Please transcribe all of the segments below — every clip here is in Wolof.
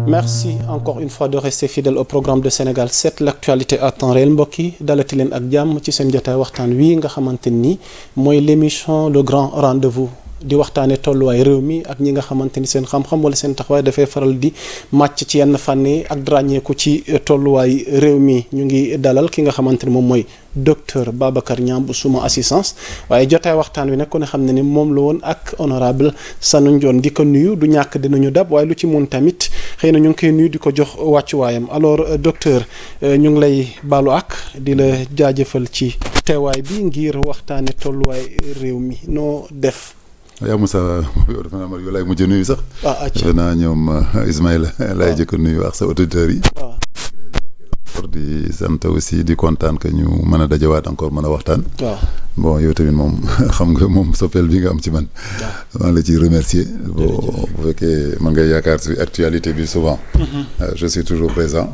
merci encore une fois de rester fidèle au programme de Sénégal 7 l'actualité à temps réel mbokk yi dalati leen ak jàmm ci seen jotaay waxtaan wi nga xamante ni mooy l'émission le grand rendez-vous di waxtaane tolluwaay réew mi ak ñi nga xamante ni seen xam-xam wala seen taxawaay dafay faral di màcc ci yenn fànn yi ak ràññeeku ci tolluwaay réew mi ñu ngi dalal ki nga xamante ni moom mooy docteur Babacar Niang bu suma assistance waaye jotaay waxtaan wi nag ku ne xam ne ni moom la woon ak honorable Sanu Ndione di ko nuyu du ñàkk dinañu dab waaye lu ci mun tamit xëy na ñu ngi koy nuyu di ko jox wàccuwaayam alors docteur ñu ngi lay baalu ak di la jaajëfal ci teewaay bi ngir waxtaane tolluwaay réew mi noo def. yaa Moussa yow dafa naa yow laay mujj nuyu sax. defe naa ñoom Ismaïla laay jëkk nuyu ak sa auditeurs yi. di sant aussi di kontaan que ñu mën a dajawaat encore mën a waxtaan. bon yow tamit moom xam nga moom soppeel bi nga am ci man. maa ngi la ciy remercier. bu fekkee man ngay yaakaar si actualité bi souvent. je suis toujours présent.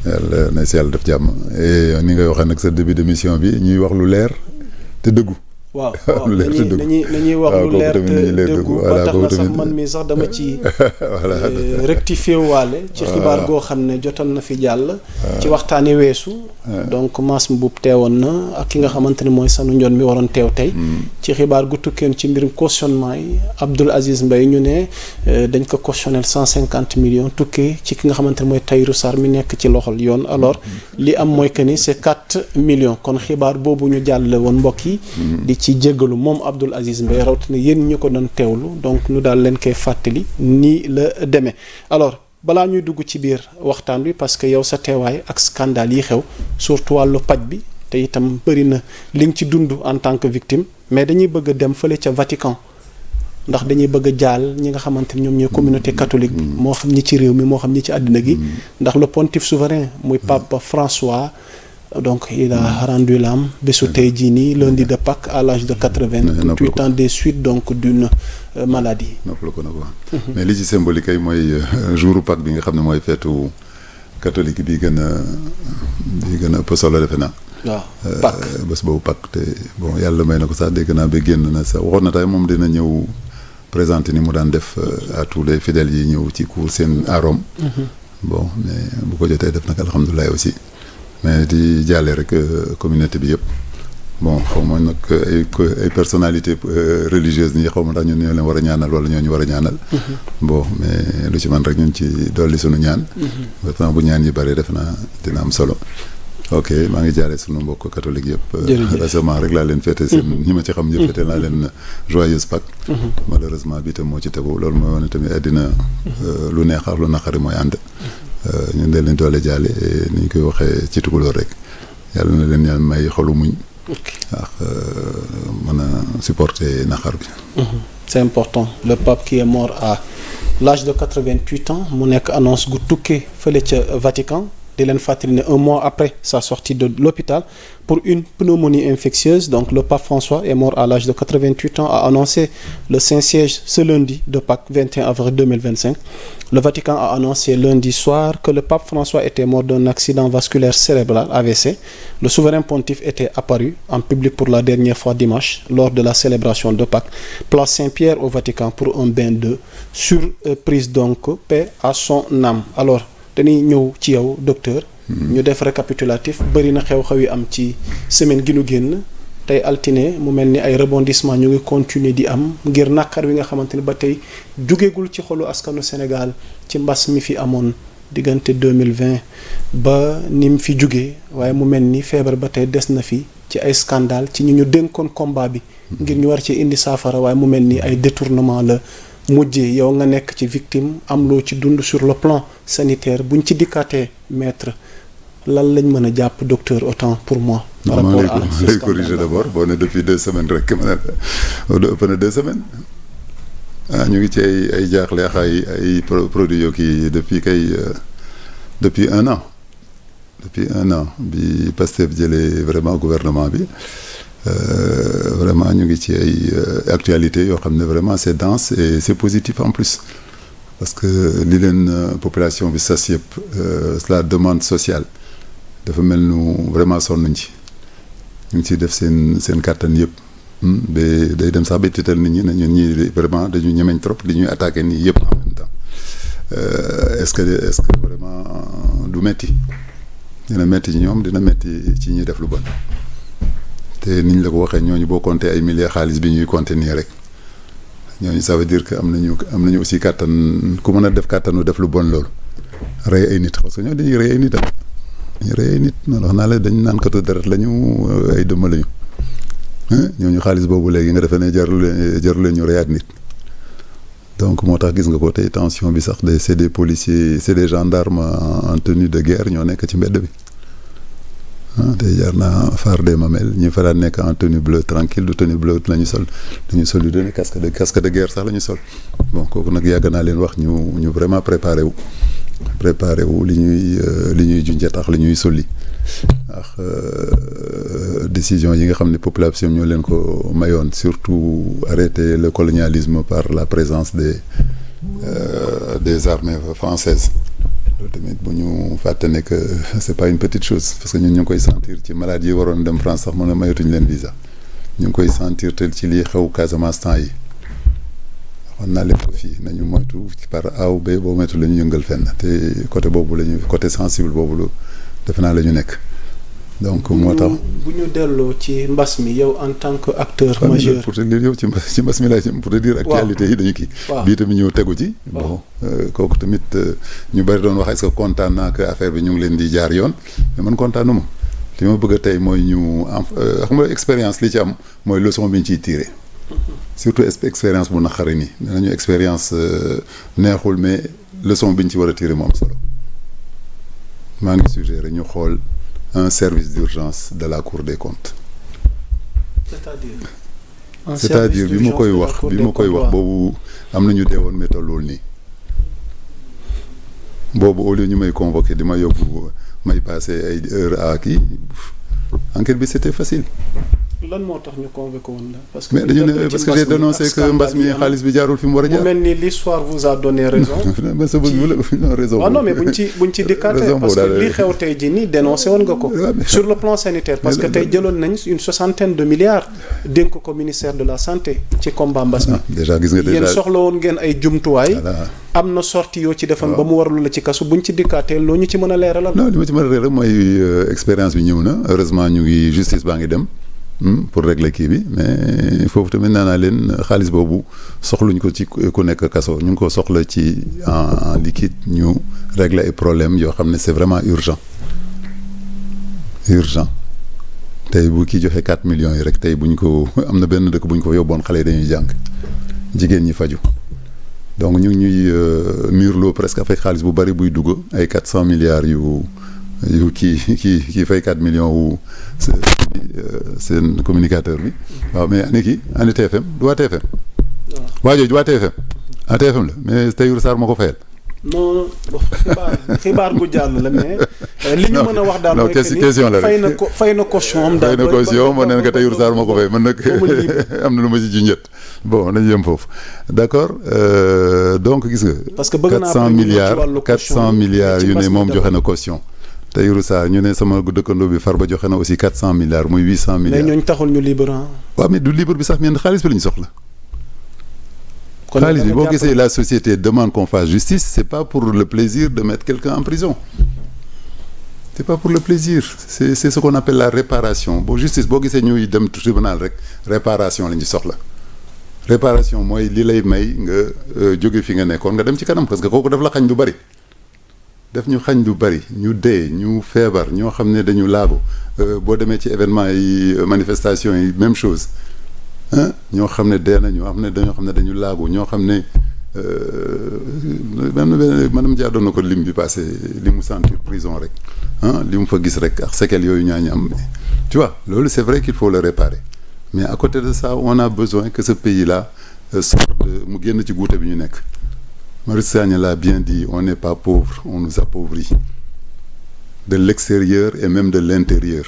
yàlla na si yàlla def jàmm. et ni ngay waxee nag sa début d'émission bi ñuy wax lu leer te dëggu. waaw dañuy wax lu leer te dëggu ba tax na sax man mii sax dama ci rectifier waale ci xibaar goo xam ne jotoon na fi jàll ci waxtaani weesu donc Mass Mboup teewoon na ak ki nga xamante ne mooy Sanu Ndione mi waroon teew tey ci xibaar gu tukkeen ci mbirum cautionnement yi Abdoul Aziz Mbaye ñu ne dañ ko cautionnel 150 millions tukkee ci ki nga xamante ne mooy Tahirou Sarr mi nekk ci loxol yoon alors li am mooy que ni c'est 4 millions kon xibaar boobu ñu jàll woon mbokk yi ci jéggalu moom Abdoul Aziz Mbaye rawatina yéen ñu ko doon teewlu donc ñu daal leen koy fàttali nii la demee alors balaa ñuy dugg ci biir waxtaan bi parce que yow sa teewaay ak scandale yi xew surtout wàllu paj bi te itam bëri na li nga ci dund en tant que victime mais dañuy bëgg a dem fële ca Vatican ndax dañuy bëgg a jaal ñi nga xamante ni ñoom ñooy communauté catholique bi moo xam ñi ci réew mi moo xam ñi ci àddina gi ndax le pontife souverain muy pape François donc il a rendu l'âme bésu tey jii nii lundi de Pâques à l'âge de 88 ans des suites donc d'une maladie. noppal ko na ko mais li ci symbolique ay mooy jouru Pâques bi nga xam ne mooy feetu catholique bi gën a ëpp solo defe naa. waaw Pâques bés boobu Pâques te bon yàlla may na ko sax dégg naa ba génn na sax waxoon na tey moom dina ñëw présenter ni mu daan def à tous les fidèles yi ñëw ci cour seen à Rome. bon mais bu ko jotee def nag alhamdulilah aussi. mais di jàlle rek communauté bi yëpp bon xaw ma nag ay personnalité religieuse nii xaw ma ndax ñun ñoo leen war a ñaanal wala ñoo ñu war a ñaanal. bon mais lu ci man rek ñun ci dolli sunu ñaan. def naa bu ñaan yi bëri def naa dina am solo. ok maa ngi jaaree sunu mbokk catholique yëpp. récemment rek laa leen fêté seen ñi ma ci xam ñëpp fêté naa leen joyeuse Pâques. malheureusement bi tam moo ci tegu loolu mooy wane tamit àddina lu neex ak lu naqari mooy ànd. ñun de leen doole jaale ni ñu koy waxee ci tukulóor rek yàlla na leen ñaan may xolu muñ. ak mën a supporter naqar bi. c'est important le pape qui est mort à l'âge de 88 ans mu nekk annonce gu tukkee fële ca Vatican di leen fàttali ne un mois après sa sortie de l'hôpital pour une pneumonie infectieuse donc le pape François est mort à l'âge de 88 ans a annoncé le Saint-Siège ce lundi de Pâques 21 avril 2025. Le Vatican a annoncé lundi soir que le pape François était mort d'un accident vasculaire cérébral AVC. Le souverain pontife était apparu en public pour la dernière fois dimanche lors de la célébration de Pâques place Saint-Pierre au Vatican pour un bain de surprise donc paix à son âme. Alors dañuy ñëw ci yow docteur. ñu def récapitulatif bëri na xew-xew yi am ci semaine gi nu génn tey altine mu mel ni ay rebondissement ñu ngi continuer di am ngir naqar wi nga xamante ni ba tey jugeegul ci xolu askanu Sénégal ci mbas mi fi amoon diggante 2020 ba ni mu fi jugee waaye mu mel ni feebar ba tey des na fi ci ay scandale ci ñu dénkoon combat bi ngir ñu war ci indi saafara waaye mu mel ni ay détournement la mujjee yow nga nekk ci victime am loo ci dund sur le plan sanitaire buñ ci dikkaatee maître lan lañ mën a jàpp docteur autant pour moi. par rapport à ce lay corriger d'abord boo ne depuis 2 semaines rek ma ne ëpp na 2 semaines ñu ngi ci ay jaaxle ak ay produits yoo kii depuis 1 an. depuis 1 an bi Pastef jëlee vraiment gouvernement bi vraiment ñu ngi ci ay actualités yoo xam ne vraiment c'est dense et c'est positif en plus parce que li leen population bi sas yëpp la demande sociale dafa mel nu vraiment sonn nañ ci ñu ngi ciy def seen kàttan yëpp ba day dem sax ba tiital nit ñi ne ñun ñii vraiment dañu ñemeñ trop li ñuy attaqué nii yëpp en même temps est-ce que vraiment du metti dina metti ci ñoom dina metti ci ñuy def lu bon te niñ la ko waxee ñooñu boo compter ay milliards xaalis bi ñuy compter nii rek ñooñu ça veut dire que am nañu aussi kàttan ku mën a def kàttanu def lu bon loolu rey ay nit parce que ñoo dañuy rey ay nit dañuy rey ay nit noonu wax naa la dañ naan katu deret lañu ay dëmm lañu ñooñu xaalis boobu léegi nga defee ne jarul leen ñu reyaat nit donc moo tax gis nga ko tey tension bi sax c'est des policiers c'est des gendarmes en tenue de guerre ñoo nekk ci mbedd bi tey jaar naa phare des Mamelles ñu fa daan nekk en tenue bleue tranquille du tenue bleue la ñu sol dañu sol yu doon casque de guerre sax la ñu sol bon kooku nag yàgg naa leen wax ñu vraiment préparé wu li ñuy junjee tax li ñuy solli ak décision yi nga xam ne population ñoo leen ko mayoon surtout arrêter le colonialisme par la présence des armées françaises loolu tamit bu ñu fàtte ne que c'est pas une petite chose parce que ñun ñu ngi koy sentir ci malade yi waroon dem France sax mën a mayatuñ leen visa ñu ngi koy sentir te ci lii xew Casamance temps yi waxoon naa leen ko fii nañu moytu par A ou B boo moytu la ñu yëngal fenn te côté boobu la ñu côté sensible boobu lu defe naa la ñu nekk donc moo tax bu ñu delloo ci mbas mi yow en tant que acteur majeur pour te dire yow ci mbas mi laa jëm pour te dire actualité yi dañu kii bii tamit ñëw tegu ci bon kooku tamit ñu bari doon wax est-ce que kontaan naa que affaire bi ñu ngi leen di jaar yoon mais man kontaanuma li ma bëgg a tey mooy ñu xam nga expérience li ci am mooy leçon bi ñu ciy tiré surtout expérience bu naqari nii danañu expérience neexul mais leçon bi ñu ci war a tiré moo am solo maa ngi suggéré ñu xool un service d'urgence de la Cour des comptes. c'est-à-dire bi ma koy wax boobu am na ñu deewoon mais tolluwul nii boobu au lieu ñu may convoqué di ma yóbbu may passé ay heures à kii enquête bi c'était facile. lan moo tax ñu convoqué woon la. parce que dañu ne parce que j'ai dénoncé que mbas mi xaalis bi jaarul fi mu war a jaar. mu mel ni l'histoire vous a donné raison. raison. waaw non mais buñ ci dikkaatee parce que li xew tey jii nii dénoncé woon nga ko. sur le plan sanitaire parce que tey jëloon nañ une 60aine de milliards dénk ko ministère de la santé ci combat mbas mi. déjà gis nga déjà yéen soxla woon ngeen ay jumtuwaay. am na sortie yoo ci defoon ba mu warul la ci kasu buñ ci dikkaatee loo ñu ci mën a leeralal. non li ma ci mën a leeral mooy expérience bi ñëw na heureusement ñu ngi justice baa ngi dem. pour régler kii bi mais foofu tamit nee naa leen xaalis boobu soxluñ ko ci ku nekk kaso ñu ngi ko soxla ci en liquide ñu régler ay problèmes yoo xam ne c'est vraiment urgent tey bu kii joxe 4 millions yi rek tey buñ ko am na benn dëkk buñ ko yóbboon xale yi dañuy jàng jigéen ñi faju donc ñu ngi ñuy murloo presque afay xaalis bu bari buy dugg ay 400 milliards yu kii fay 4 millions wu seen communicateur bi waaw mais ani kii ani TFM du waa TFM waa jooju waa TFM TFM la mais Tahirou Sarr moo ko fayal non xibaar gu jàll la mais li ñu mën a wax daal mooy question la rek fay na caution am daal moo neen nga Tahirou Sarr moo ko fay man nag am na lu ma ci junjët bon nañu yem foofu d'accord donc gis nga parce que bëgg naa 400 milliards yu ne moom joxe na caution Tahirou Sarr ñu ne sama dëkkandoo bi Farba joxe na aussi 400 milliards muy 800 milliards. mais ñooñu taxul ñu libre waaw mais du libre bi sax mais xaalis bi la ñu soxla. xaalis bi boo gisee la société demande qu'on fasse justice c'est pas pour le plaisir de mettre quelqu'un en prison. c'est pas pour le plaisir c'est ce qu'on appelle la réparation boo justice boo gisee ñuy dem tribunal rek réparation la ñu soxla. réparation mooy li lay may nga jóge fi nga nekkoon nga dem ci kanam parce que kooku daf la xañ lu bari. def ñu xañ lu bari ñu dee ñu feebar ñoo xam ne dañu laago boo demee ci événement yi manifestation yi même chose ñoo xam ne dee na ñoo xam ne dañu laago ñoo xam ne madame Dia doon na ko lim bi passé li mu sentir prison rek li mu fa gis rek ak séquelles yooyu ñaañu am tu vois loolu c'est vrai qu'il faut le réparer mais à côté de ça on a besoin que ce pays-là sorte mu génn ci guute bi ñu nekk Marius Sagna l'a bien dit, on n'est pas pauvre, on nous appauvrit. De l'extérieur et même de l'intérieur.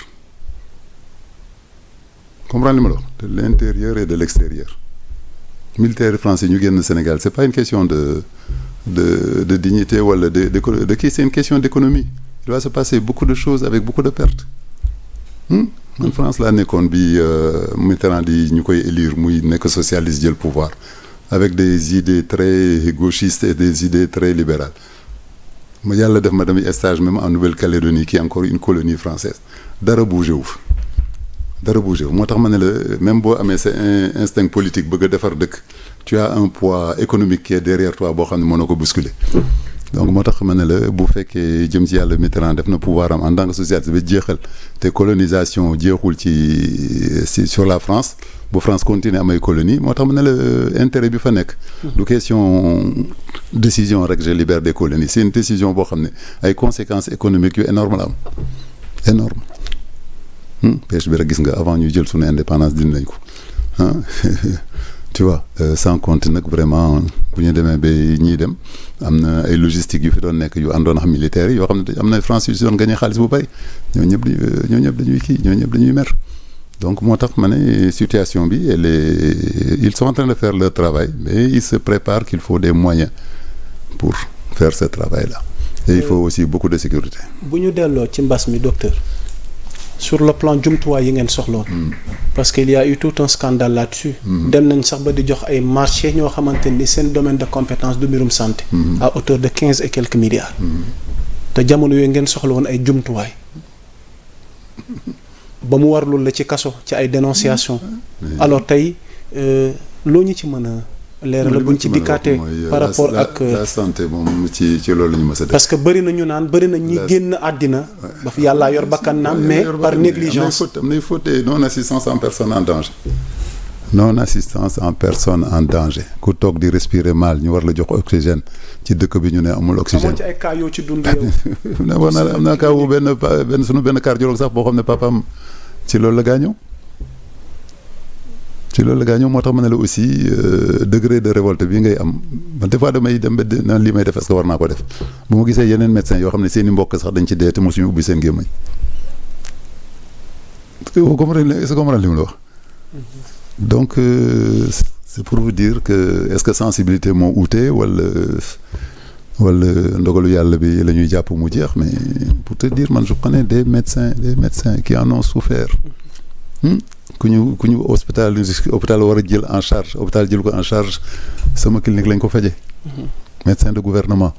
Comprends-le ma de l'intérieur et de l'extérieur. Militaires français ñu génn Sénégal, c'est pas une question de dignité wala de qui, c'est une question d'économie. Il va se passer beaucoup de choses avec beaucoup de pertes. En France laa nekkoon bi Mitterrand di ñu koy élire muy nekk socialiste jël pouvoir. avec des idées très gauchistes et des idées très libérales ma yàlla def ma damay stage même en Nouvelle-Calédonie qui est encore une colonie française dara bougé wu fa dara bougé wu moo tax ma ne la même boo amee sa instinct politique bëgg a defar dëkk tu as un poids économique qui est derrière toi boo xam ne mënoo ko bousculer donc moo tax ma ne la bu fekkee jëm ci yàlla Mitterrand def na pouvoir am en tant que socialiste ba jeexal te colonisation jeexul ci sur la France bu France continuer am ay colonie moo tax ma ne la intérêt bi fa nekk du question décision rek je libère des colonies c'est une décision boo xam ne ay conséquences économiques yu énorme la am énorme pêche bi rek gis nga avant ñuy jël suñu indépendance dindi nañ ko tu vois sans compter nag vraiment bu ñu demee ba ñiy dem am na ay logistique yu fi doon nekk yu àndoon ak militaires yi yoo xam ne am na France yu si doon gagné xaalis bu bari ñoo ñëpp dañuy mer donc moo tax ma ne situation bi ils sont en train de faire leur travail mais ils se préparent qu'il faut des moyens pour faire ce travail là et il faut aussi beaucoup de sécurité. bu ñu delloo ci mbas mi docteur sur le plan jumtuwaay yi ngeen soxloon parce qu'il y a eu tout un scandale là-dessus dem nañ sax ba di jox ay marché ñoo xamante ni seen domaine de compétence du mbirum santé à hauteur de 15 et quelques milliards te jamono yooyu ngeen soxla woon ay jumtuwaay ba mu warlul la ci kaso ci ay dénonciation alors tey loo ñu ci mën a leeral buñ ci dikkaatee par rapport ak la santé moom ci loolu la ñu mës a def parce que bëri na ñu naan bëri na ñi génn àddina ba fi yàllaa yor bakkan naam mais par négligence am nay faute non assistance en personne en danger non assistance en personne en danger ku toog di respirer mal ñu war la jox oxygène ci dëkk bi ñu ne amul oxygène amoo ci ay cas yoo ci dund yow am naa cas wu benn sunu benn cardiologue sax boo xam ne papaam ci loolu la gaañoo moo tax ma ne la aussi degré de révolte bi ngay am man des fois damay dem ba naan lii may def est-ce que war naa ko def bu ma gisee yeneen médecins yoo xam ne seen i mbokk sax dañ ci dee te mosuñu ubbi seen gémmañ est-ce que comprendre li mu la wax donc c'est pour vous dire que est-ce que sensibilité moo uute wala ndogalu yàlla bi la ñuy jàpp mu jeex mais pour te dire man je connais des médecins qui en ont souffert ku ñu hôpital war a jël en charge hôpital jël ko en charge sama clinique lañ ko faje médecin de gouvernement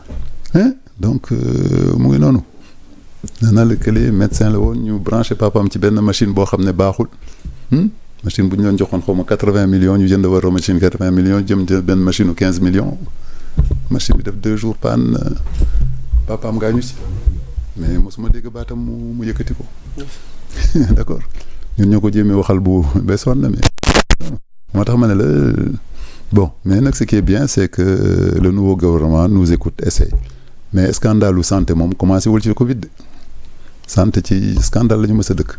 donc mu ngi noonu nee naa la kële médecin la woon ñu branché papaam ci benn machine boo xam ne baaxul machine bu ñu leen joxoon xaw ma 80 millions ñu jënd war machine 80 millions jëm benn machine u 15 millions machine bi def 2 jours panne papaam gaañu ci mais mosuma dégg baatam mu yëkkati ko d'accord ñun ñoo ko jéemee waxal bu beesoon na mais moo tax ma ne la bon mais nag ce qui est bien c'est que le nouveau gouvernement nous écoute essaye mais scandale u santé moom commencé wul ci Covid santé ci scandale la ñu mës a dëkk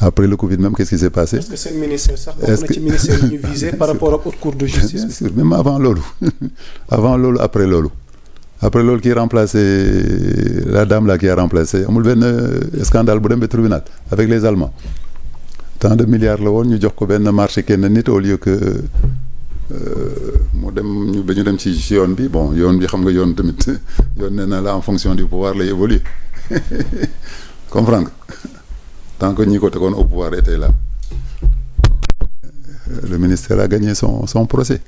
après le Covid même qu'est-ce qui s'est passé. est-ce que seen ministère sax bokk na ci ministère yi ñu visé par rapport ak haute cour de justice. bien sûr même avant loolu après loolu qui remplacé la dame là qui a remplacé amul benn scandale bu dem ba tribunal avec les Allemands tant de milliards la woon ñu jox ko benn marché kenn nit au lieu que mu dem ba ñu dem ci yoon bi bon yoon bi xam nga yoon tamit yoon nee na la en fonction du pouvoir lay évoluer comprendre nga tant que ñi ko tegoon au pouvoir était là le ministère a gagné son procès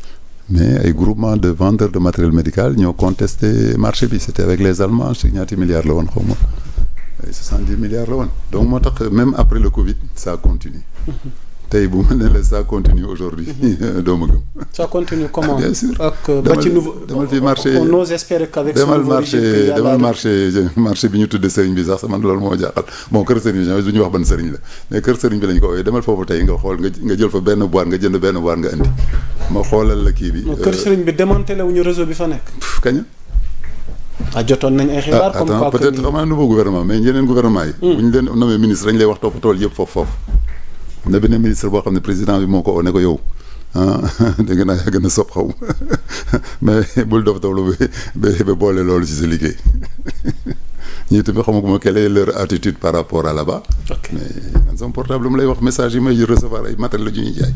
mais ay groupement de vendeurs de matériel médical ñoo contesté marché bi c'était avec les Allemands ci ñaati milliards la woon xaw ma ay 70 milliards la woon donc moo tax même après le Covid ça continue tey bu ma ne la ça continue aujourd'hui doo ma gëm. ça continue comment. bien sûr ak ba ci nouveau demal fi marché on ose espérer qu'avec demal marché bi ñu tuddee sëriñ bi sax man loolu moo jaaxal bon kër sëriñ bi du ñu wax ban sëriñ la mais kër sëriñ bi lañ ko ooyee demal foofu tey nga xool nga jël fa benn boîte nga jënd benn boîte nga indi ma xoolal la kii bi. kër sëriñ bi démantelé wuñu réseau bi fa nekk. kañ. jotoon nañ ay xibaar comme quoi peut-être xam naa nouveau gouvernement mais yeneen gouvernement yi. bu ñu leen nommé ministre dañ lay wax toppatool yëpp foofu. am na benn ministre boo xam ne président bi moo ko ne ko yow dégg naa yaa gën a sopp xaw mais bul dof lu ba boole loolu ci sa liggéey ñii tamit xamaguma quelle est leur attitude par rapport à là-bas. mais man sama portable mu lay wax message yi may recevoir ay matériel la ñuy jaay.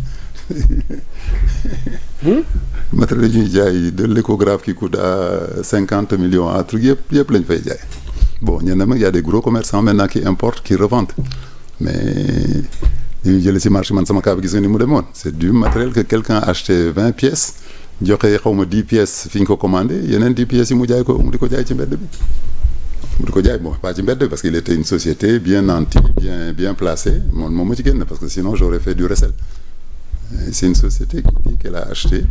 matériel la ñuy jaay de l'échographe qui coûte à 50 millions à truc yëpp lañ fay jaay bon ñenn nag y a des gros commerçants maintenant qui importent qui revendent mais. li ñuy jëlee ci marché man sama cas bi gis nga ni mu demoon c'est du matériel que quelqu'un a acheté 20 pièces joxe xaw ma 10 pièces fi ñu ko commandé yeneen 10 pièces yi mu jaay ko mu di ko jaay ci mbedd bi mu di ko jaay bon pas ci mbedd bi parce qu'il était une société bien nantie bien placée moom ma ci génn parce que sinon j'aurais fait du recel c'est une société qui dit qu'elle a acheté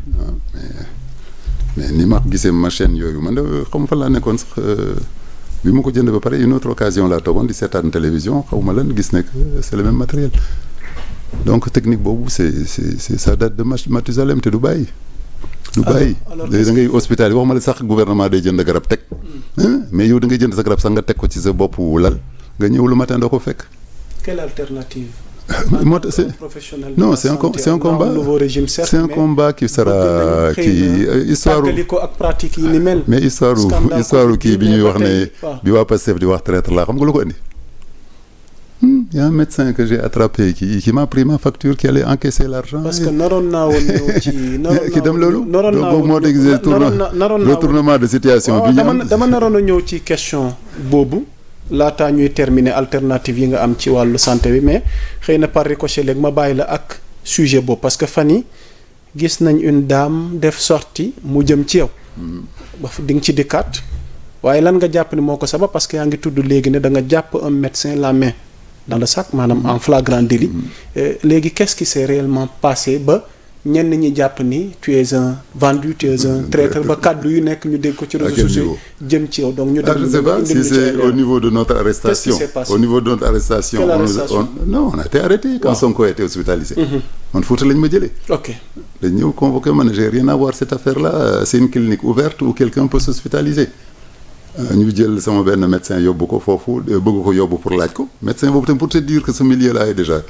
mais ni ma gisee ma chaîne yooyu man de xaw ma fan laa nekkoon sax bi ma ko jënd ba pare une autre occasion laa toogoon di seetaan télévision xaw ma lan gis nekk c'est le même matériel donc technique boobu c'est ça date de Mathusalem te du bàyyi da ngay hospital yi waxuma la sax gouvernement day jënd garab teg mais yow da ngay jënd sa garab sax nga teg ko ci sa bopp lal nga ñëw le matin doo ko fekk. Quelle alternative? Non, c'est un combat. C'est un combat qui sera histoire ak pratique yi ni mel. mais histoire kii bi ñuy wax ne bi waa Pastef di wax traître la xam nga lu ko andi. Il y a un médecin que j'ai attrapé qui m'a pris ma facture qui allait encaisser l'argent. Parce que naroon naa woon ñëw ci. ki dem loolu. donc moo déguisé retournement de situation bi dama naroon a ñëw ci question boobu. laataa ñuy terminer alternative yi nga am ci wàllu santé bi mais xëy na par ricochet léegi ma bàyyi la ak sujet boobu parce que fan yi gis nañ une dame def sortie mu jëm ci yow. di nga ci dikkaat waaye lan nga jàpp ni moo ko sabab parce que yaa ngi tudd léegi ne da nga jàpp un médecin la main dans le sac maanaam en flagrant délit. léegi qu'est-ce qui s'est réellement passé ba ñenn ñi jàpp ni tu es un vendu tu es un traître ba kàddu yu nekk ñu dégg ko ci réseaux sociaux jëm ci yow donc ñu je sais pas si c'est au niveau de notre arrestation au niveau de notre arrestation non on a été arrêté quand Sonko a été hospitalisé man Fouta lañ ma jëlee ok dañ ñëw convoqué ma ne j'ai rien à voir cette affaire là c'est une clinique ouverte où quelqu'un peut s'hospitaliser ñu jël sama benn médecin yóbbu ko foofu bëgg ko yóbbu pour laaj ko médecin boobu tam pour te dire que ce milieu là est déjà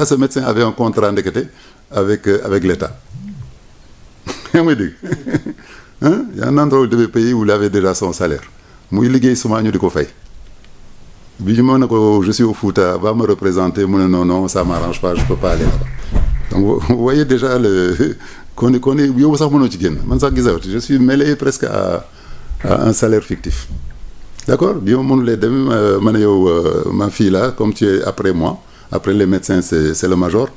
ce médecin avait un contrat ndekete avec l'État yaa ngi may dégg il y a un endroit où il devait payer où il avait déjà son salaire muy liggéey souvent ñu di ko fay bi ñu mën na ko je suis au Fouta va me représenter mu ne non ça m'arrange pas je peux pas aller là-bas donc vous voyez déjà qu'on est yow sax mënoo ci génn man sax gisawati je suis mêlé presque à un salaire fictif d'accord bi ma mënulee dem ma ne yow ma fille là comme tu es après moi après les médecins c'est le major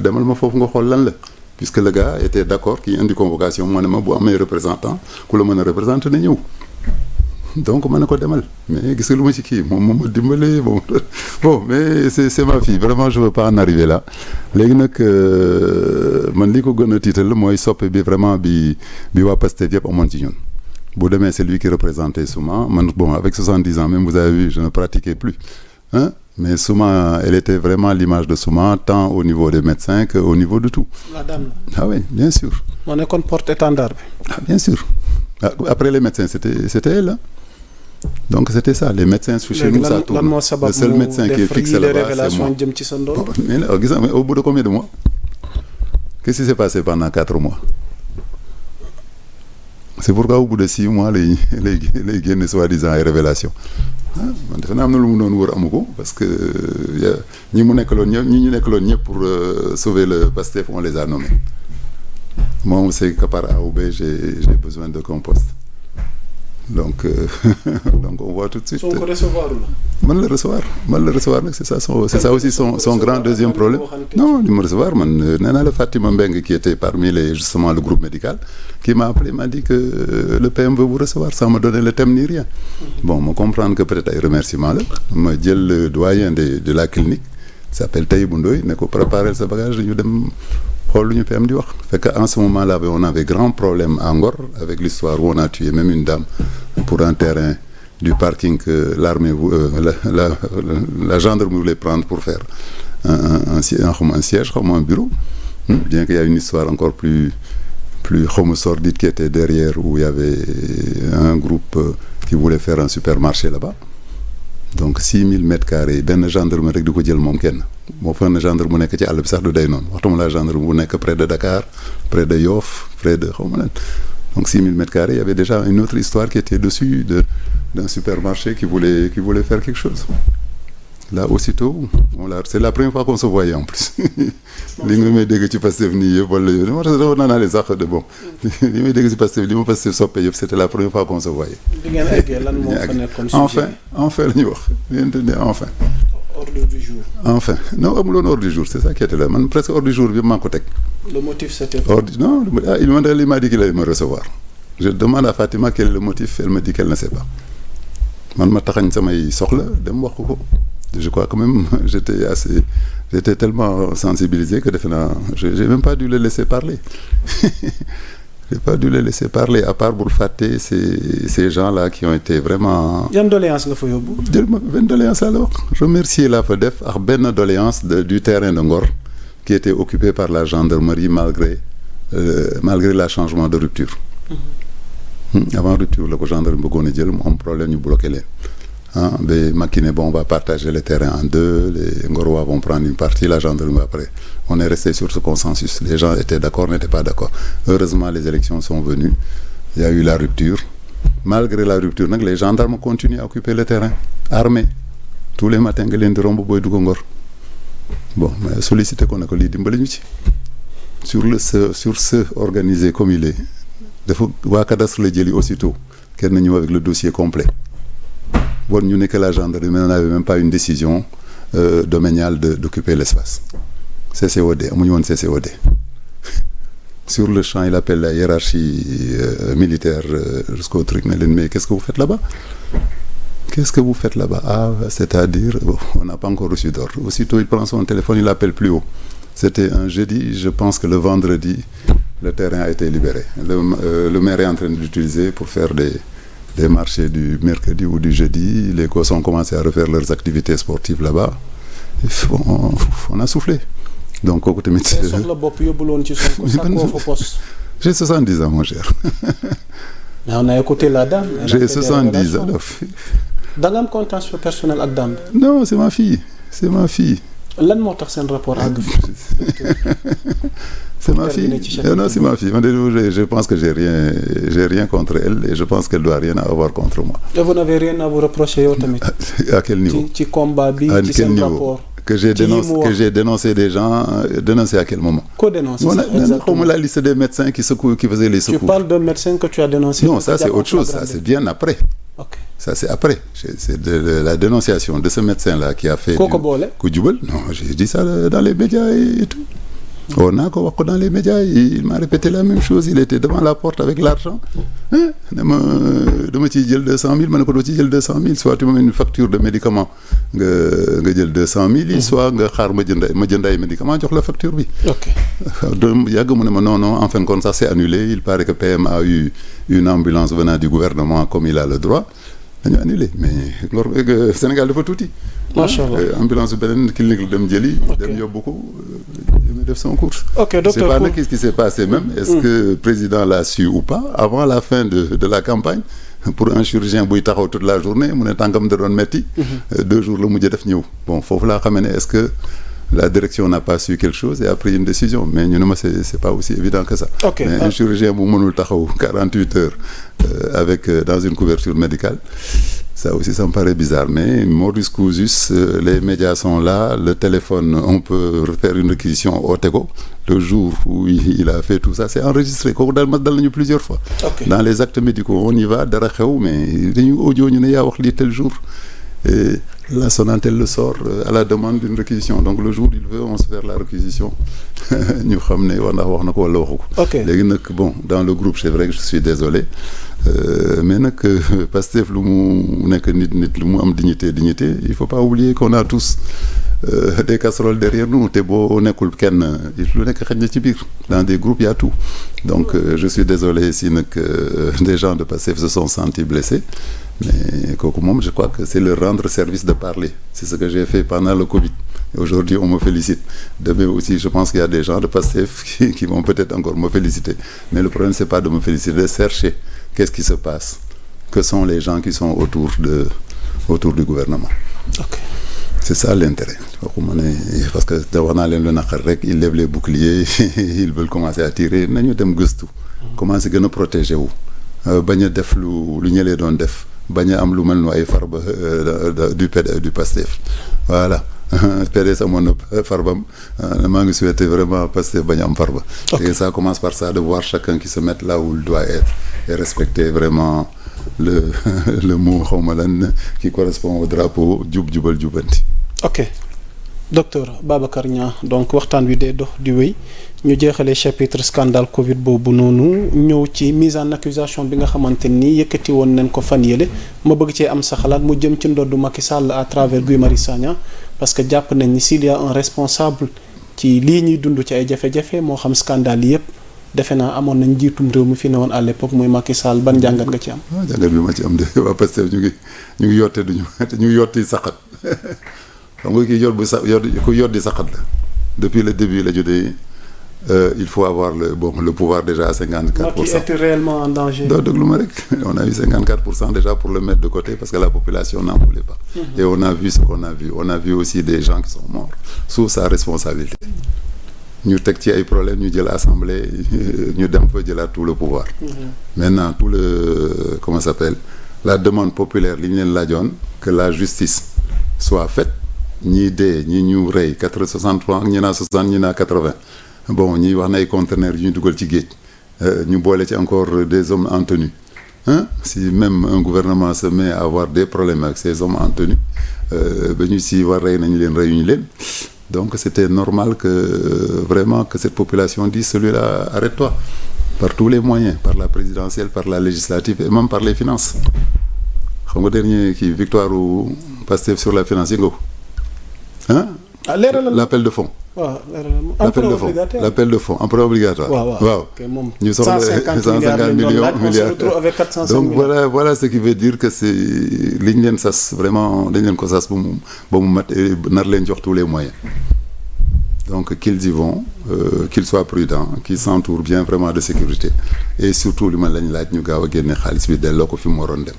demal ma foofu nga xool lan la puisque le gars était d'accord ki indi convocation ma ne ma bu amee représentant ku la mën a représenter na ñëw donc ma ne ko demal mais gis nga lu ma ci kii moom ma dimbale bon mais c'est ma fille vraiment je veux pas en arriver là léegi nag man li ko gën a tiital mooy soppe bi vraiment bi waa Pastef yëpp amoon ci ñun bu demee c'est lui qui représentait Souma man bon avec 70 ans même vous avez vu je ne pratiquais plus mais Souma elle était vraiment l'image de Souma tant au niveau des médecins que au niveau de tout. La dame. Ah oui bien sûr. moo nekkoon porte-étendard bi. Ah bien sûr après les médecins c'était elle donc c'était ça les médecins chez nous ça tourne le seul médecin qui est fixé là-bas c'est moi. jëm ci sa ndoor. mais gis nga au bout de combien de mois qu'est-ce qui s'est passé pendant 4 mois. c'est pourquoi au bout de 6 mois lay génne soi-disant ay révélation man defe naa am na lu mu doon wër amu ko parce que ñi mu nekkaloon ñëpp pour sauver le Pastef on les a nommés moom c'est que par A ou B j'ai besoin de compost donc on voit tout de suite. soo ko recevoir la. man la recevoir nag c'est ça aussi son grand deuxième problème. non li ma recevoir man nee naa la Fatima Mbengue qui était parmi justement le groupe médical qui m'a appelé m'a dit que le PM veut vous recevoir sans me donner le thème ni rien. bon ma comprendre que peut-être ay remerciements la ma jël le doyen de la clinique s'appelle Taïbou Ndoye ne ko préparer sa bagage ñu dem. xool lu ñu PM di wax fekk en ce moment là on avait grand problème à Ngor avec l'histoire où on a tué même une dame pour un terrain du parking que l'armée la gendarmerie voulait prendre pour faire un siège xaw ma un bureau bien qu'il y a une histoire encore plus xaw ma sordide qui était derrière où il y avait un groupe qui voulait faire un supermarché là-bas donc 6000 mètres carrés benn gendarme rek di ko jël moom kenn moo fa ne gendarme bu nekk ci àll bi sax du day noonu waxtuma la gendarme bu nekk près de Dakar près de Yoff près de xaw ma lan donc 6000 mètres carrés il y avait déjà une autre histoire qui était dessus d'un supermarché qui voulait faire quelque chose là aussitôt c'est la première fois qu'on se voyait en plus li nga may dégg ci Pastef nii yëpp wala yooyu moo tax dafa naanaale sax de bon li may dégg ci Pastef li ma Pastef soppe yëpp c'était la première fois qu'on se voyait. di ngeen eggee lan moo fa nekkoon enfin la ñuy wax ngeen tuddee enfin. ordre du jour. enfin non amuloon ordre du jour c'est ça qui était là man presque ordre du jour bi maa ko teg Le motif c'était non, il m'a dit qu'il allait me recevoir. Je demande à Fatima quel est le motif, elle me dit qu'elle ne sait pas. Man ma taxañ samay soxla dem wax ko. Je crois quand même j'étais tellement sensibilisé que defe naa j'ai même pas dû le laisser parler. J'ai pas dû le laisser parler à part bul fàtte ces gens-là qui ont été vraiment. yan doléance nga fa yóbbu. jël ma benn doléance laa la wax. remercier laa fa def ak benn doléance du terrain de Ngor qui était occupé par la gendarmerie malgré la changement de rupture. Avant rupture la ko gendarmerie bëggoon a jël mu am problème ñu bloqué leen. ba Macky ne bon on va partager le terrain en deux, les Ngorois vont prendre une partie, la gendarmerie après. On est resté sur ce consensus. Les gens étaient d'accord, n'étaient pas d'accord. Heureusement, les élections sont venues. Il y a eu la rupture. Malgré la rupture, les gendarmes continuent à occuper le terrain, armés. Tous les matins, nga leen di romb booy dugg Ngor. Bon, mais sollicité ko ne ko lii dimbali ñu ci. Sur ce organisé comme il est, dafa waa cadastre la jëli aussitôt kenn ñëw avec le dossier complet. Bon, ñu ne que la gendarmerie n'avait même pas une décision domaniale d'occuper l'espace. CCOD, amuñu woon CCOD. Sur le champ, il appelle la hiérarchie militaire jusqu'au truc ne leen mais qu'est-ce que vous faites là-bas? Qu'est-ce que vous faites là-bas? Ah, c'est-à-dire, bon, on n'a pas encore reçu d'ordre. Aussitôt, il prend son téléphone, il appelle plus haut. C'était un jeudi, je pense que le vendredi, le terrain a été libéré. Le maire est en train d'utiliser pour faire des marchés du mercredi ou du jeudi. Les gosses ont commencé à refaire leurs activités sportives là-bas. On a soufflé. Donc, kooku tamit. J'ai 70 ans, mon cher. Mais on a écouté la dame. J'ai 70 ans. Da nga am contentieux personnel ak dame bi. Non, c'est ma fille. C'est ma fille. Lan moo tax seen rapport àgg fi. C'est ma fille. Non, c'est ma fille. Je pense que j'ai rien contre elle et je pense qu'elle doit rien avoir contre moi. Et vous n'avez rien à vous reprocher yow tamit. À quel niveau? ci combat bi ci seen rapport. Que j'ai dénoncé des gens, dénoncé à quel moment? Quoi dénoncer? Comme la liste des médecins qui faisaient les secours. Tu parles d'un médecin que tu as dénoncé? Non, ça c'est autre chose, ça c'est bien après. Okay. Ça c'est après. C'est de la dénonciation de ce médecin-là qui a fait ku jubal. Non, j'ai dit ça dans les médias et tout. On a ko wax ko dans les médias, il m'a répété la même chose, il était devant la porte avec l'argent. Dama ciy jël 200 000, ma ne ko doo ci jël 200 000, soit tu me mets une facture de médicament nga jël 200 000, soit nga xaar ma jënd ay médicament jox la facture bi. OK. Yàgg mu ne ma non, en fin de compte ça s'est annulé, il paraît que PM a eu une ambulance venant du gouvernement comme il a le droit. Dañu annulé mais Sénégal dafa tuuti. Macha Allah. Ambulance beneen clinique la dem jëli. dem yóbbu ko def son course. OK, docteur. Je sais pas qu'est-ce qui s'est passé même. Est-ce que le président l'a su ou pas avant la fin de la campagne pour un chirurgien buy taxaw toute la journée mu ne tànkam da doon metti 2 jours la mujj def ñëw. Bon foofu laa xamee ne est-ce que la direction n'a pas su quelque chose et a pris une décision mais ñu ne ma c'est pas aussi évident que ça. Okay. Mais un chirurgien bu mënul taxaw 48 heures avec dans une couverture médicale ça aussi ça me paraît bizarre mais modus clausus les médias sont là, le téléphone on peut faire une réquisition oote ko le jour où il a fait tout ça c'est enregistré kooku dal nañu plusieurs fois. Okay. Dans les actes médicaux on y va dara xew mais dañu audio ñu ne yaa wax lii tel jour. Et la Sonatel le sort à la demande d'une réquisition donc le jour il veut on se fait la réquisition ñu xam ne wax na ko wala waxu ko. OK. Léegi nag bon dans le groupe c'est vrai que je suis désolé mais nag Pastef lu mu nekk nit lu mu am dignité il faut pas oublier qu'on a tous des casseroles derrière nous te boo nekkul kenn lu nekk xëj na ci biir dans des groupes il y a tout donc je suis désolé si nag des gens de Pastef se sont sentis blessés. Mais kooku moom je crois que c'est leur rendre service de parler c'est ce que j'ai fait pendant le Covid et aujourd'hui on me félicite demain aussi je pense qu'il y a des gens de Pastef qui vont peut-être encore me féliciter mais le problème c'est pas de me féliciter de chercher qu'est-ce qui se passe que sont les gens qui sont autour du gouvernement. OK. C'est ça l'intérêt waxuma ne parce que da wax naa leen lu naqar rek ils lèvent les boucliers ils veulent commencer à tirer nañu dem gëstu commencer gën a protéger wu bañ a def lu ñëlee doon def bañ a am lu mel nu ay farba du Pastef voilà PDS amoon na farbam maa ngi souhaité vraiment Pastef bañ a am farba. Et ça commence par ça de voir chacun qui se mette là où il doit être et respecter vraiment le mot xawma lan qui correspond au drapeau jubal jubanti. OK. docteur Babacar Niang donc waxtaan wi dee dox di wéy ñu jeexalee chapitre scandale Covid boobu noonu ñëw ci mise en accusation bi nga xamante ni yëkkati woon nañ ko fan yële ma bëgg cee am sa xalaat mu jëm ci ndoddu Macky Sall à travers Guy Marius Sagna parce que jàpp nañ ni s'il y a un responsable ci lii ñuy dund ci ay jafe-jafe moo xam scandale yi yëpp defe naa amoon nañ njiitum réew mi fi ne woon à l'époque muy Macky Sall ban jàngat nga ci am. waaw jàngat bi ma ci am de waa Pastef ñu ngi yotte duñu ñu ngi yotti saqat xam nga kii yor bu sa yor ku yor di saqat la depuis le début la jotee il faut avoir le pouvoir déjà à 54%. Macky était réellement en danger. doo déglu ma rek on a eu 54% déjà pour le mettre de côté parce que la population n'en voulait pas. Et on a vu ce qu'on a vu. On a vu aussi des gens qui sont morts sous sa responsabilité. ñu teg ci ay problèmes ñu jël assemblée ñu dem fa jëlaat tout le pouvoir. Maintenant tout le comment ça s'appelle la demande populaire li ñu leen laajoon que la justice soit faite ñii dee ñii ñu rey 63 ñi naa 60 ñi naa 80 bon ñuy wax na ay conteneurs yu ñu dugal ci géej ñu boole ci encore des hommes en tenue si même un gouvernement se met à avoir des problèmes avec ces hommes en tenue ba ñu si war rey nañu leen reyuñu leen donc c'était normal que vraiment que cette population dise celui-là arrête-toi par tous les moyens par la présidentielle par la législative et même par les finances xam nga dernier kii victoire u Pastef sur la finance yi nga ko l'appel de fonds. waaw l'appel de fonds emprunt obligatoire. waaw ñu soxla 150 milliards donc voilà ce qui veut dire que c'est li ñu leen sas vraiment dañ leen ko sas ba mu mat nar leen jox tous les moyens donc qu'ils y vont qu'ils soient prudents qu'ils s'entourent bien vraiment de sécurité et surtout li ma lañ laaj ñu gaaw a génne xaalis bi delloo ko fi mu waroon dem.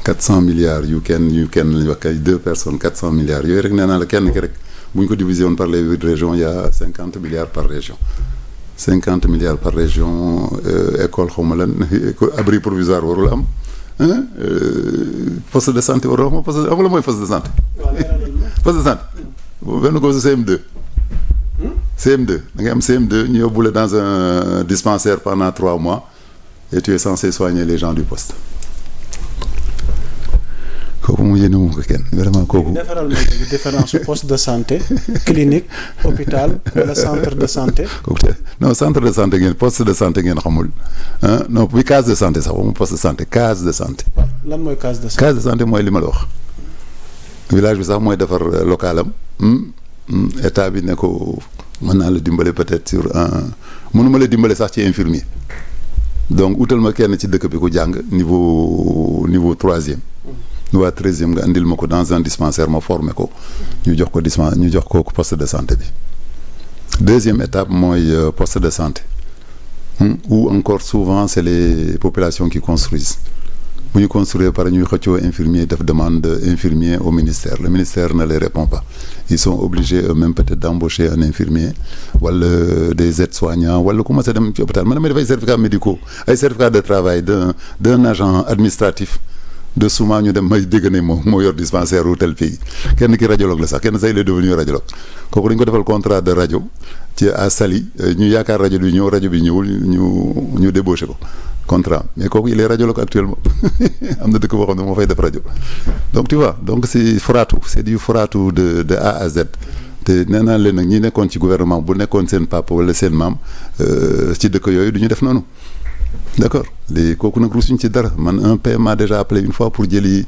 400 milliards yu kenn lañu wax kay 2 personnes 400 milliards yooyu rek nee naa la kenn ki rek bu ñu ko divisé woon par les 8 régions il y a 50 milliards par région 50 milliards par région école xaw ma lan abri provisoire warul am poste de santé warul am poste am la mooy poste de santé. poste de santé benn ko CM2. CM2 da ngay am CM2 ñu yóbbu la dans un dispensaire pendant 3 mois et tu es censé soigner les gens du poste. kooku mu yéene mu ko kenn vraiment kooku. defaral ma différence poste de santé clinique hôpital wala centre de santé. kooku non centre de santé ngeen poste de santé ngeen xamul non bi case de santé sax waxuma poste de santé case de santé. lan mooy case de santé. case de santé mooy li ma la wax village bi sax mooy defar localam état bi ne ko mën naa la dimbale peut-être sur mënuma la dimbale sax ci infirmier donc utal ma kenn ci dëkk bi ku jàng niveau 3e. waa 13e nga andil ma ko dans un dispensaire ma formé ko ñu jox ko poste de santé bi 2e étape mooy poste de santé où encore souvent c'est les populations qui construisent bu ñu construire par ñuy xëccoo infirmier def demande infirmier au ministère le ministère ne les répond pas ils sont obligés eux-mêmes peut-être d'embaucher un infirmier wala des aides-soignants wala commencé dem ci hôpital man damay def ay certificats médicaux ay certificats de travail d'un agent administratif de souvent ñu dem may dégg ne moo yor dispensaire ou tel pays kenn ki radiologue la sax kenn say il est devenu radiologue kooku dañ ko defal contrat de rajo ci à Saly ñu yaakaar rajo bi ñëw rajo bi ñëwul ñu débauché ko contrat mais kooku il est radiologue actuellement am na dëkk boo xam ne moo fay def rajo donc tu vois donc c'est du foraatu de A à Z te nee naa leen nag ñi nekkoon ci gouvernement bu nekkoon seen papa wala seen maam ci dëkk yooyu du ñu def noonu. d'accord léegi kooku nag rusuñ ci dara man un père m'a déjà appelé une fois pour jëli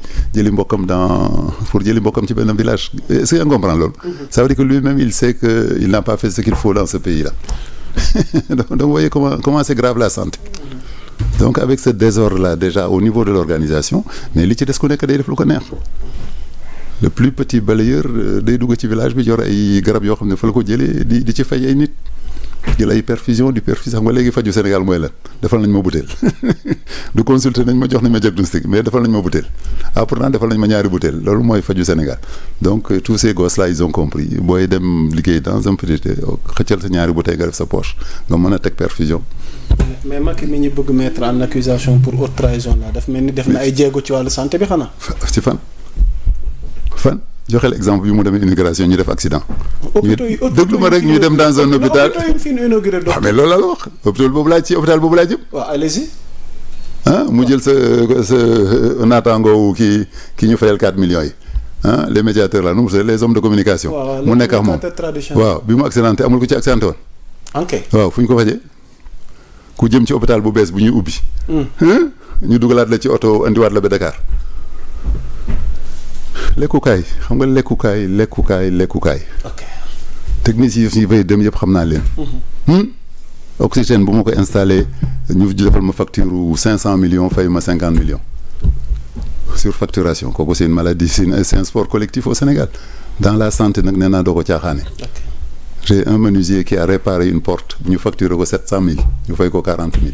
mbokkam ci benn village est-ce que nga comprendre loolu ça veut dire que lui-même il sait que il n'a pas fait ce qu'il faut dans ce pays-là donc vous voyez comment c'est grave la santé donc avec ce désordre-là déjà au niveau de l'organisation mais li ci des ku nekk day def lu ko neex le plus petit balayeur day dugg ci village bi yor ay garab yoo xam ne fa la ko jëlee di ci fay ay nit jël ay perfusion xam nga léegi faju Sénégal mooy lan defal nañ ma butéel du consulter nañ ma jox nañ ma diagnostic mais defal nañ ma butéel pourtant defal nañ ma ñaari butéel loolu mooy faju Sénégal donc tous ces gosses là ils ont compris booy dem liggéey dans un petit xëccal sa ñaari butéel nga def sa poche nga mën a teg perfusion. mais Macky mi ñu bëgg mettre en accusation pour haute trahison là daf mel ni def na ay jéego ci wàllu santé bi xanaa. ci fan. joxeel exemple bi mu demee immigration ñu def accident. déglu ma rek ñu dem dans un hôpital mais loolu la wax hôpital boobu laa jëm. waaw allez-y. mu jël sa naataangoo ki ñu fayal 4 millions yi les médiateurs là nu mu les hommes de communication. mu nekk ak moom waaw bi mu accidenté amul ku ci accidenté woon. ok waaw fu ñu ko fajee ku jëm ci hôpital bu bees bu ñuy ubbi. ñu dugalaat la ci oto indiwaat la ba Dakar. lekkukaay xam nga lekkukaay. ok techniciens yi fay dem yëpp xam naa leen. oxygène bu ma ko installé ñu defal ma facture 500 millions fay ma 50 millions. surfacturation kooku c'est une maladie c'est un sport collectif au Sénégal dans la santé nag nee naa doo ko caaxaane. j'ai un menuisier qui a réparé une porte bu ñu facturé ko 700 000 ñu fay ko 40 000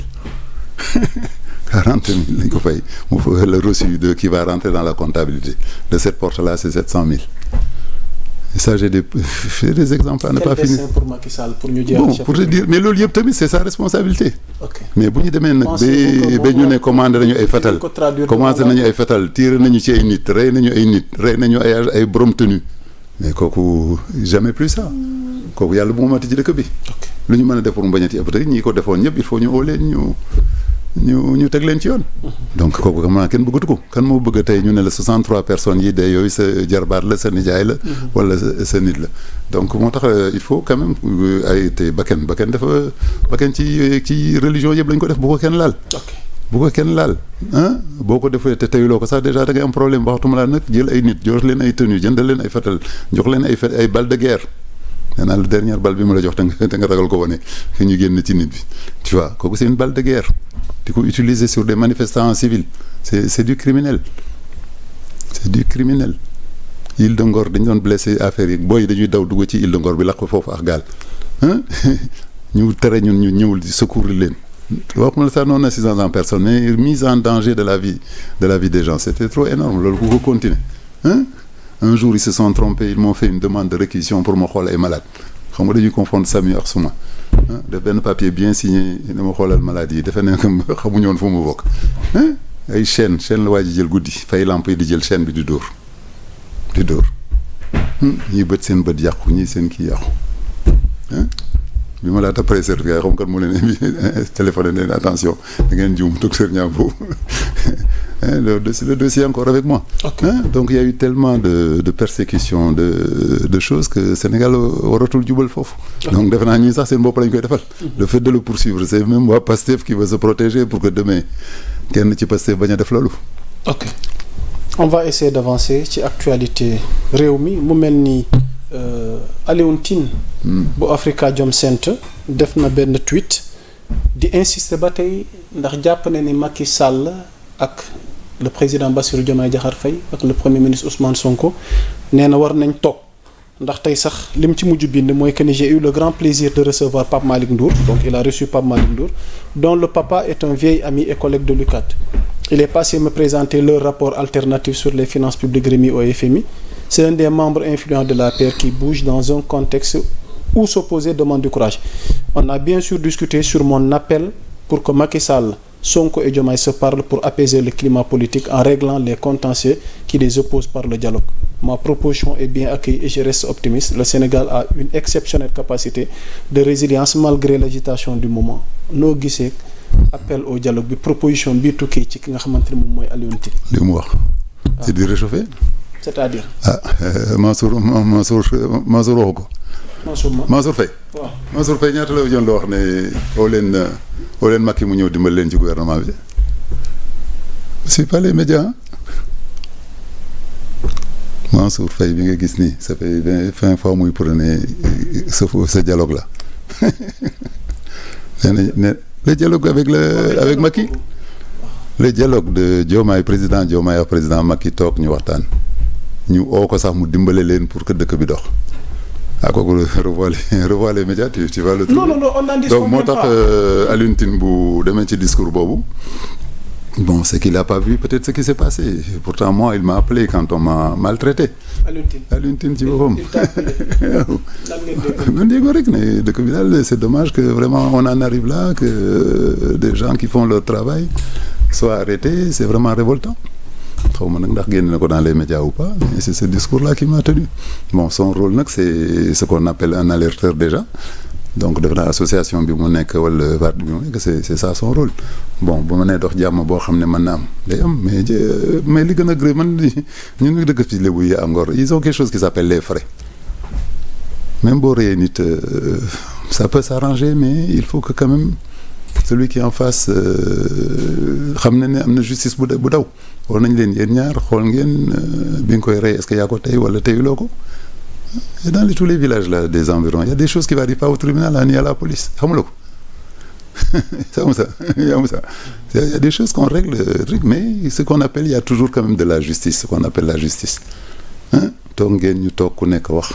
40 000 lañ ko fay mu fa le reçu qui va rentrer dans la comptabilité de cette porte là c'est 700 000 et ça j'ai des exemples à ne pas finir. pour Macky Sall pour ñu bon pour te dire mais loolu yëpp tamit c'est sa responsabilité. mais bu ñu demee nag ba ñu ne commandé nañu ay fetal commencé nañu ay fetal tiré nañu ci ay nit rey nañu ay borom tenue mais kooku jamais plus ça kooku yàlla bu mu mati ci dëkk bi. lu ñu mën a def pour mu bañati peut-être ñi ko defoon ñëpp il faut ñu oo leen ñu teg leen ci yoon. donc kooku xam naa kenn bëggatu ko kan moo bëgg tey ñu ne la 63 personnes yi dee yooyu sa jarbaat la sa nijaay la. wala sa nit la donc moo tax il faut quand même ay tey bakkan ci religion yëpp lañ ko def bu ko kenn laal. bu ko kenn laal boo ko defee te teyuloo ko sax déjà da ngay am problème waxtuma laa nag jël ay nit jox leen ay tenues jëndal leen ay fetal jox leen ay balles de guerre. nee naa la dernière balle bi ma la jox te nga ragal ko wane fi ñu génn ci nit bi tu vois kooku c'est une balle de guerre di ko utiliser sur des manifestants civils c'est du criminel Île de Ngor dañu doon blessé affaire yi booy dañuy daw dugg ci Île de Ngor bi laq ko foofu ak gaal ñu tere ñun ñu ñëwul di secourir leen waxuma la sax non assistance en personne mais mise en danger de la vie des gens c'était trop énorme loolu ku ko continuer un jour ils se sont trompés ils m'ont fait une demande de réquisition pour ma xool ay malade xam nga dañuy confondre SAMU ak SUMA def benn papier bien signé ne ma xoolal maladie yi defe ne xamuñu woon fu mu bokk ay chaîne la waa ji jël guddi fay lamp yi di jël chaîne bi di dóor ñii bët seen bët yàqu ñii seen kii yàqu bi ma laata après certificat xam kat moo leen téléphoné leen attention da ngeen juum docteur Niang boobu le dossier est encore avec moi. Donc il y a eu tellement de persécutions de choses que Sénégal waratul jubal foofu. Donc defe naa ñii sax seen bopp lañ koy defal. Le fait de le poursuivre c'est même waa Pastef qui veut se protéger pour que demain kenn ci Pastef bañ a def loolu. ok on va essayer d'avancer ci actualité réew mi mu mel ni Alioune Tine bu Afrikajom Center def na benn tweet di insister ba tey ndax jàpp na ni Macky Sall ak le président Bassirou Diomaye Diakhar Faye ak le premier ministre Ousmane Sonko nee na war nañ toog ndax tey sax lim ci mujj bind mooy que j'ai eu le grand plaisir de recevoir Pape Malick Ndour donc il a reçu Pape Malick Ndour dont le papa est un vieil ami et collègue de l'UCAD. Il est passé me présenter leur rapport alternatif sur les finances publiques remis au FMI. C'est un des membres influents de la paire qui bouge dans un contexte où s'opposer demande du courage. On a bien sûr discuté sur mon appel pour que Macky Sall, Sonko et Diomaye se parlent pour apaiser le climat politique en réglant les contentieux qui les opposent par le dialogue. Ma proposition est bien accueillie et je reste optimiste. Le Sénégal a une exceptionnelle capacité de résilience malgré l'agitation du moment. noo gisee appel au dialogue bi proposition bi tukkee ci ki nga xamante ne moom mooy Alioune Tine. li mu wax. c'est du réchauffé. c'est-à-dire. Mansour waxu ko. Mansour Faye. waaw Mansour Faye ñaata la joon la wax ne oo leen Macky mu ñëw dimbali leen ci gouvernement bi. c'est pas les médias. Mansour Faye bi nga gis nii ça fait 20 fois muy prôné ce dialogue là. Le dialogue avec Macky. Le dialogue de Diomaye président Diomaye ak président Macky toog ñu waxtaan ñu oo ko sax mu dimbale leen pour que dëkk bi dox. ah kooku revois les médias tu vas le trouver. non on en discute donc moo tax Alioune Tine bu demee ci discours boobu. Bon, c'est qu'il n'a pas vu peut-être ce qui s'est passé. Pourtant, moi, il m'a appelé quand on m'a maltraité. Alioune Tine ci boppam. C'est dommage que vraiment on en arrive là, que des gens qui font leur travail soient arrêtés. C'est vraiment révoltant. xaw ma nag ndax génn na ko dans les médias ou pas, mais c'est ce discours-là qui m'a tenu. Bon, son rôle nag c'est ce qu'on appelle un alerteur déjà. donc def naa association bi mu nekk wala parti bi mu nekk c'est ça son rôle bon bu ma nee dox jàmm boo xam ne mën na am day am mais li gën a gré man ñun ngi dëkk ci Lébu yi à Ngor ils ont quelque chose qui s'appelle les frais même boo reyee nit ça peut s'arranger mais il faut que quand même celui qui est en face xam ne am na justice bu daw war nañ leen yéen ñaar xool ngeen bi nga koy rey est-ce que yaa ko tey wala teyuloo ko et dans tous les villages là des environs il y a des choses qui varient pas au tribunal ni à la police xamuloo ko il y a des choses qu'on règle mais ce qu'on appelle il y a toujours quand même de la justice ce qu'on appelle la justice toog ngeen ñu toog ku nekk wax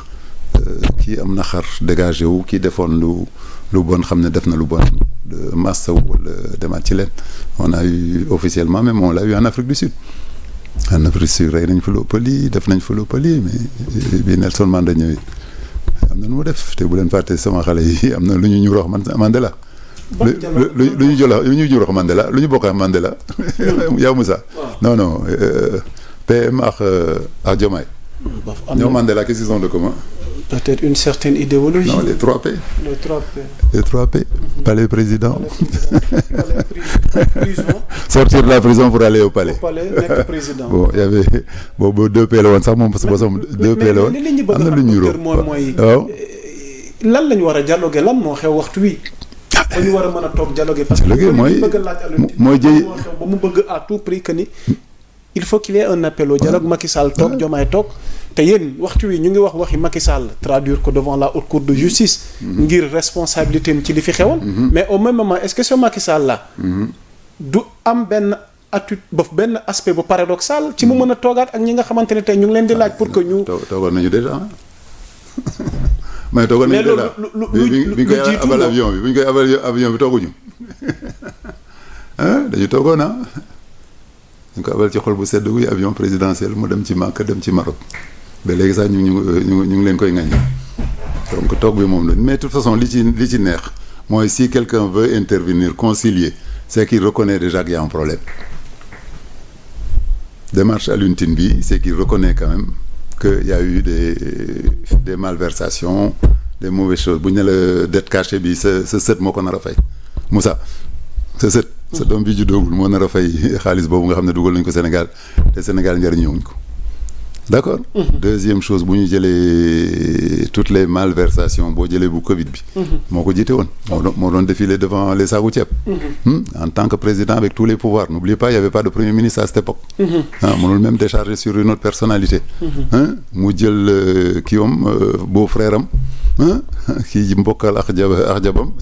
kii am na xar dégagé wu kii defoon lu bon xam ne def na lu bon massa wala demaat ci leen on a eu officiellement même on l'a eu en Afrique du Sud rey nañ fa lu ëpp lii def nañ fa lu ëpp lii mais bi Nelson Mandela ñëwee am na nu mu def te bu leen fàtte sama xale yi am na lu ñu rox Mandela lu ñu rox Mandela lu ñu bokk ak Mandela yow Moussa non PM ak Diomaye ñoom Mandela qu'est-ce qu'ils ont de commun? Peut-être une certaine idéologie. Non, les 3 P. Les 3 P. Palais président. Prison. Sortir de la prison pour aller au palais. Nekk président. Bon, il y avait boobu 2 P la woon sax moom parce que bosom 2 P la woon. Am na lu ñu róo mooy lan lañu war a dialoguer lan moo xew waxtu wi. ba ñu war a mën a toog dialoguer parce que mooy jëy ba mu bëgg à tout prix que ni il faut qu'il y ait un appel au dialogue. Macky Sall toog Diomaye toog te yéen waxtu wi ñu ngi wax waxi Macky Sall traduire ko devant la haute cour de justice ngir responsabilité ci li fi xewoon mais au même moment est-ce que ce Macky Sall là du am benn aspect bu paradoxal ci mu mën a toogaat ak ñi nga xamante ne tey ñu ngi leen di laaj pour que ñu toogoon nañu déjà mais toogoon nañu déjà bi ñu koy abal avion bi tooguñu dañu toogoon ñu ko abal ci xol bu sedd guy avion présidentiel mu dem ci Makka dem ci Maroc ba léegi sax ñu ngi leen koy ŋaññi donc toog bi moom la mais de toute façon li ci neex mooy si quelqu'un veut intervenir concilier c'est qu'il reconnaît déjà qu'il y a un problème démarche Alioune Tine bi c'est qu'il reconnaît quand même que y a eu des malversations des mauvaises choses bu ñu ne la dette cachée bi sa sët moo ko nar a fay Moussa sa sët sa doom bi juddoogul moo nar a fay xaalis boobu nga xam ne dugal nañ ko Sénégal te Sénégal njëriñoowuñ ko d'accord. Deuxième chose bu ñu jëlee toutes les malversations boo jëlee bu Covid bi. moo ko jiite woon. moo doon défiler devant les saaku ceeb. En tant que président avec tous les pouvoirs n'oubliez pas il y avait pas de premier ministre à cette époque. mënul même décharger sur une autre personnalité. mu jël beau frère am kii mbokkal ak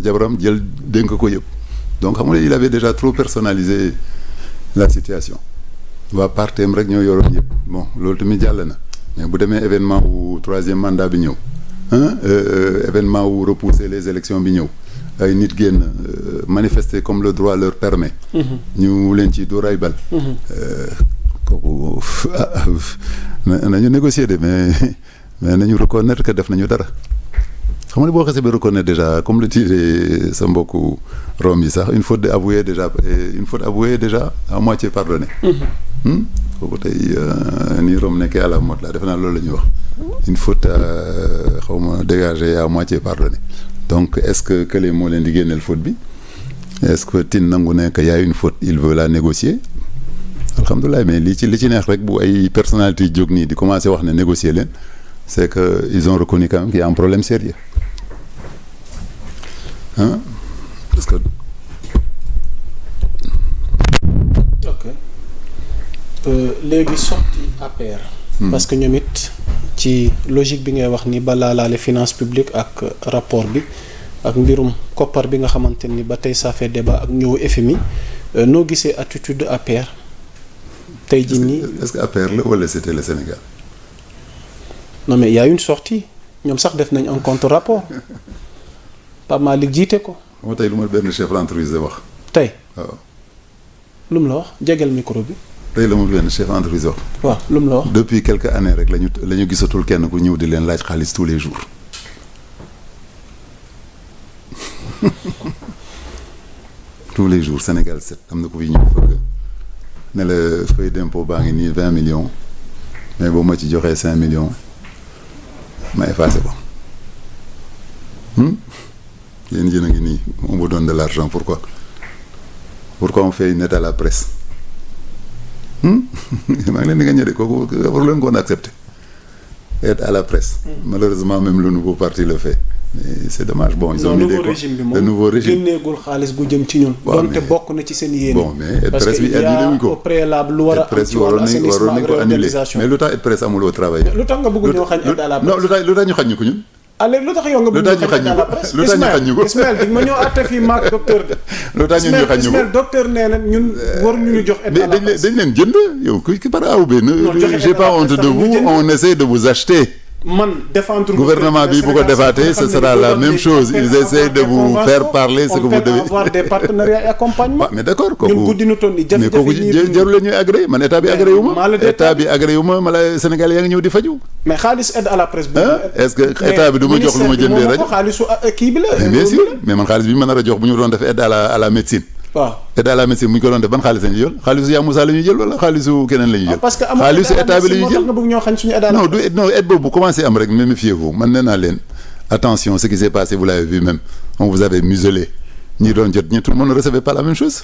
jabaram jël dénk ko yëpp. donc xam nga il avait déjà trop personnalisé la situation waa partem rek ñoo yoroon yëpp bon loolu tamit jàll na mais bu demee événement wu 3e mandat bi ñëw événement wu repousser les élections bi ñëw ay nit génn manifester comme le droit leur permet ñu leen ci dóor ay bal kooku nañu négocier de mais nañu reconnaître que def nañu dara xam nga boo xasee ba reconnaître déjà comme le disait sa mbokku Rome yi sax une faute avouée déjà à moitié pardonnée. kooku tey ni Rome nekkee à la mode la defe naa loolu la ñuy wax une faute xawma dégagée à moitié pardonnée donc est-ce que kële moo leen di génneel faute bi est-ce que Tine nangu ne que y a une faute il veut la négocier alhamdulilah mais li ci neex rek bu ay personnalités yi jóg nii di commencer wax ne négocier leen c'est que ils ont reconnu quand même qu'il y a un problème sérieux parce que léegi sorti APR parce que ñoom it ci logique bi ngay wax ni balaa laale finance publique ak rapport bi ak mbirum koppar bi nga xamante ni ba tey ça fait débat ak ñëw FMI noo gisee attitude APR tey jii nii est-ce que APR la wala c'était le Sénégal non mais il y a une sortie ñoom sax def nañ un contre rapport Pape Malick jiite ko moo tey lu ma benn chef d'entreprise wax tey waaw lu mu la wax jegel micro bi tey la ma benn chef d'entreprise wax waaw lu mu la wax depuis quelques années rek lañu gisatul kenn ku ñëw di leen laaj xaalis tous les jours tous les jours Sénégal 7 am na ko fi ñëw fëgg ne la feuille d'impôt baa ngi nii 20 millions mais boo ma ci joxee 5 millions ma effacé ko yéen a ngi nii on vous donne de l'argent pourquoi on fait une aide à la presse maa ngi leen di nga ñëwee kooku war leen koon accepter aide à la presse. Malheureusement même le nouveau parti le fait. Mais c'est dommage bon ils ont mis le nouveau régime génneegul xaalis gu jëm ci ñun. donte bokk na ci seen yéene. bon mais presse bi annulé wuñ ko au préalable lu war a am ci wàllu assainissement ak réorganisation mais lu tax presse amul au travail. lu tax nga bëgg ñoo xañ aide à la presse. non lu tax ñu xañ ñu ko ñun. léegi lu tax yow nga bëgg ñu xañ aide à la presse. lu tax ñu xañ ñu ko Ismaël di ma ñëw àtte fii maak docteur de. lu tax ñun ñu xañ ñu ko Ismaël docteur nee na ñun waruñu ñu jox aide à la presse. dañ leen jënd yow ki par A ou B. J'ai pas honte de vous on essaie de vous acheter. man défendre gouvernement bi bu ko defaatee ce sera la même chose ils essaient de vous faire parler ce que vous devez avoir des partenariats et accompagnement. mais d'accord kooku ñun guddi nu toll nii jafe-jafe mais kooku jarul la ñuy agréé man état bi agréé wu ma état bi agréé wu ma la Sénégal yaa ngi ñëw di faju mais xaalis aide à la presse bi est-ce que état bi du ma jox lu ma jëndee rajo xaalisu kii bi la bien sûr mais man xaalis bi ma nar a jox bu ñu doon def aide à la médecine waaw aide à la médecine bu ñu ko doon def ban xaalis la ñuy jël xaalisu Yaa Moussa la ñuy jël wala xaalisu keneen la ñuy jël. parce que xaalisu état bi la ñuy jël nga bëgg ñoo xañ suñu aide à la presse. non aide boobu bu commencé am rek méfiez-vous man nee naa leen attention ce qui s'est passé vous l'avez vu même on vous avait muselé ñi doon jot ñi tout le monde ne recevait pas la même chose.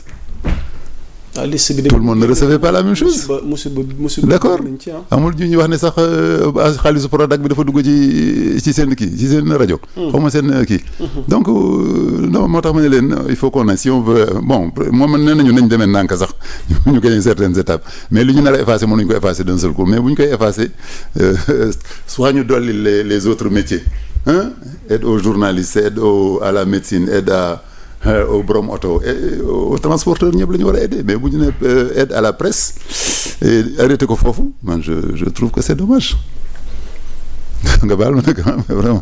liste bi tout le monde ne recevait pas la même chose. musiba d'accord amul ñu ñu wax ne sax xaalisu Prodac bi dafa dugg ci seen kii ci seen rajo. xaw ma seen kii. donc non moo tax ma ne leen il faut qu'on a si on veut bon moom nee nañu nañ demee ndànk sax ñu gagné certaines étapes mais li ñu nar a effacer mënuñ ko effacer d'un seul coup mais bu ñu koy effacer soit ñu dolli les autres métiers aide aux journalistes aide à la médecine aide au borom oto au transporteur ñëpp la ñu war a aider mais bu ñu ne aide à la presse et arrêté ko foofu man je trouve que c'est dommage nga baal ma nag vraiment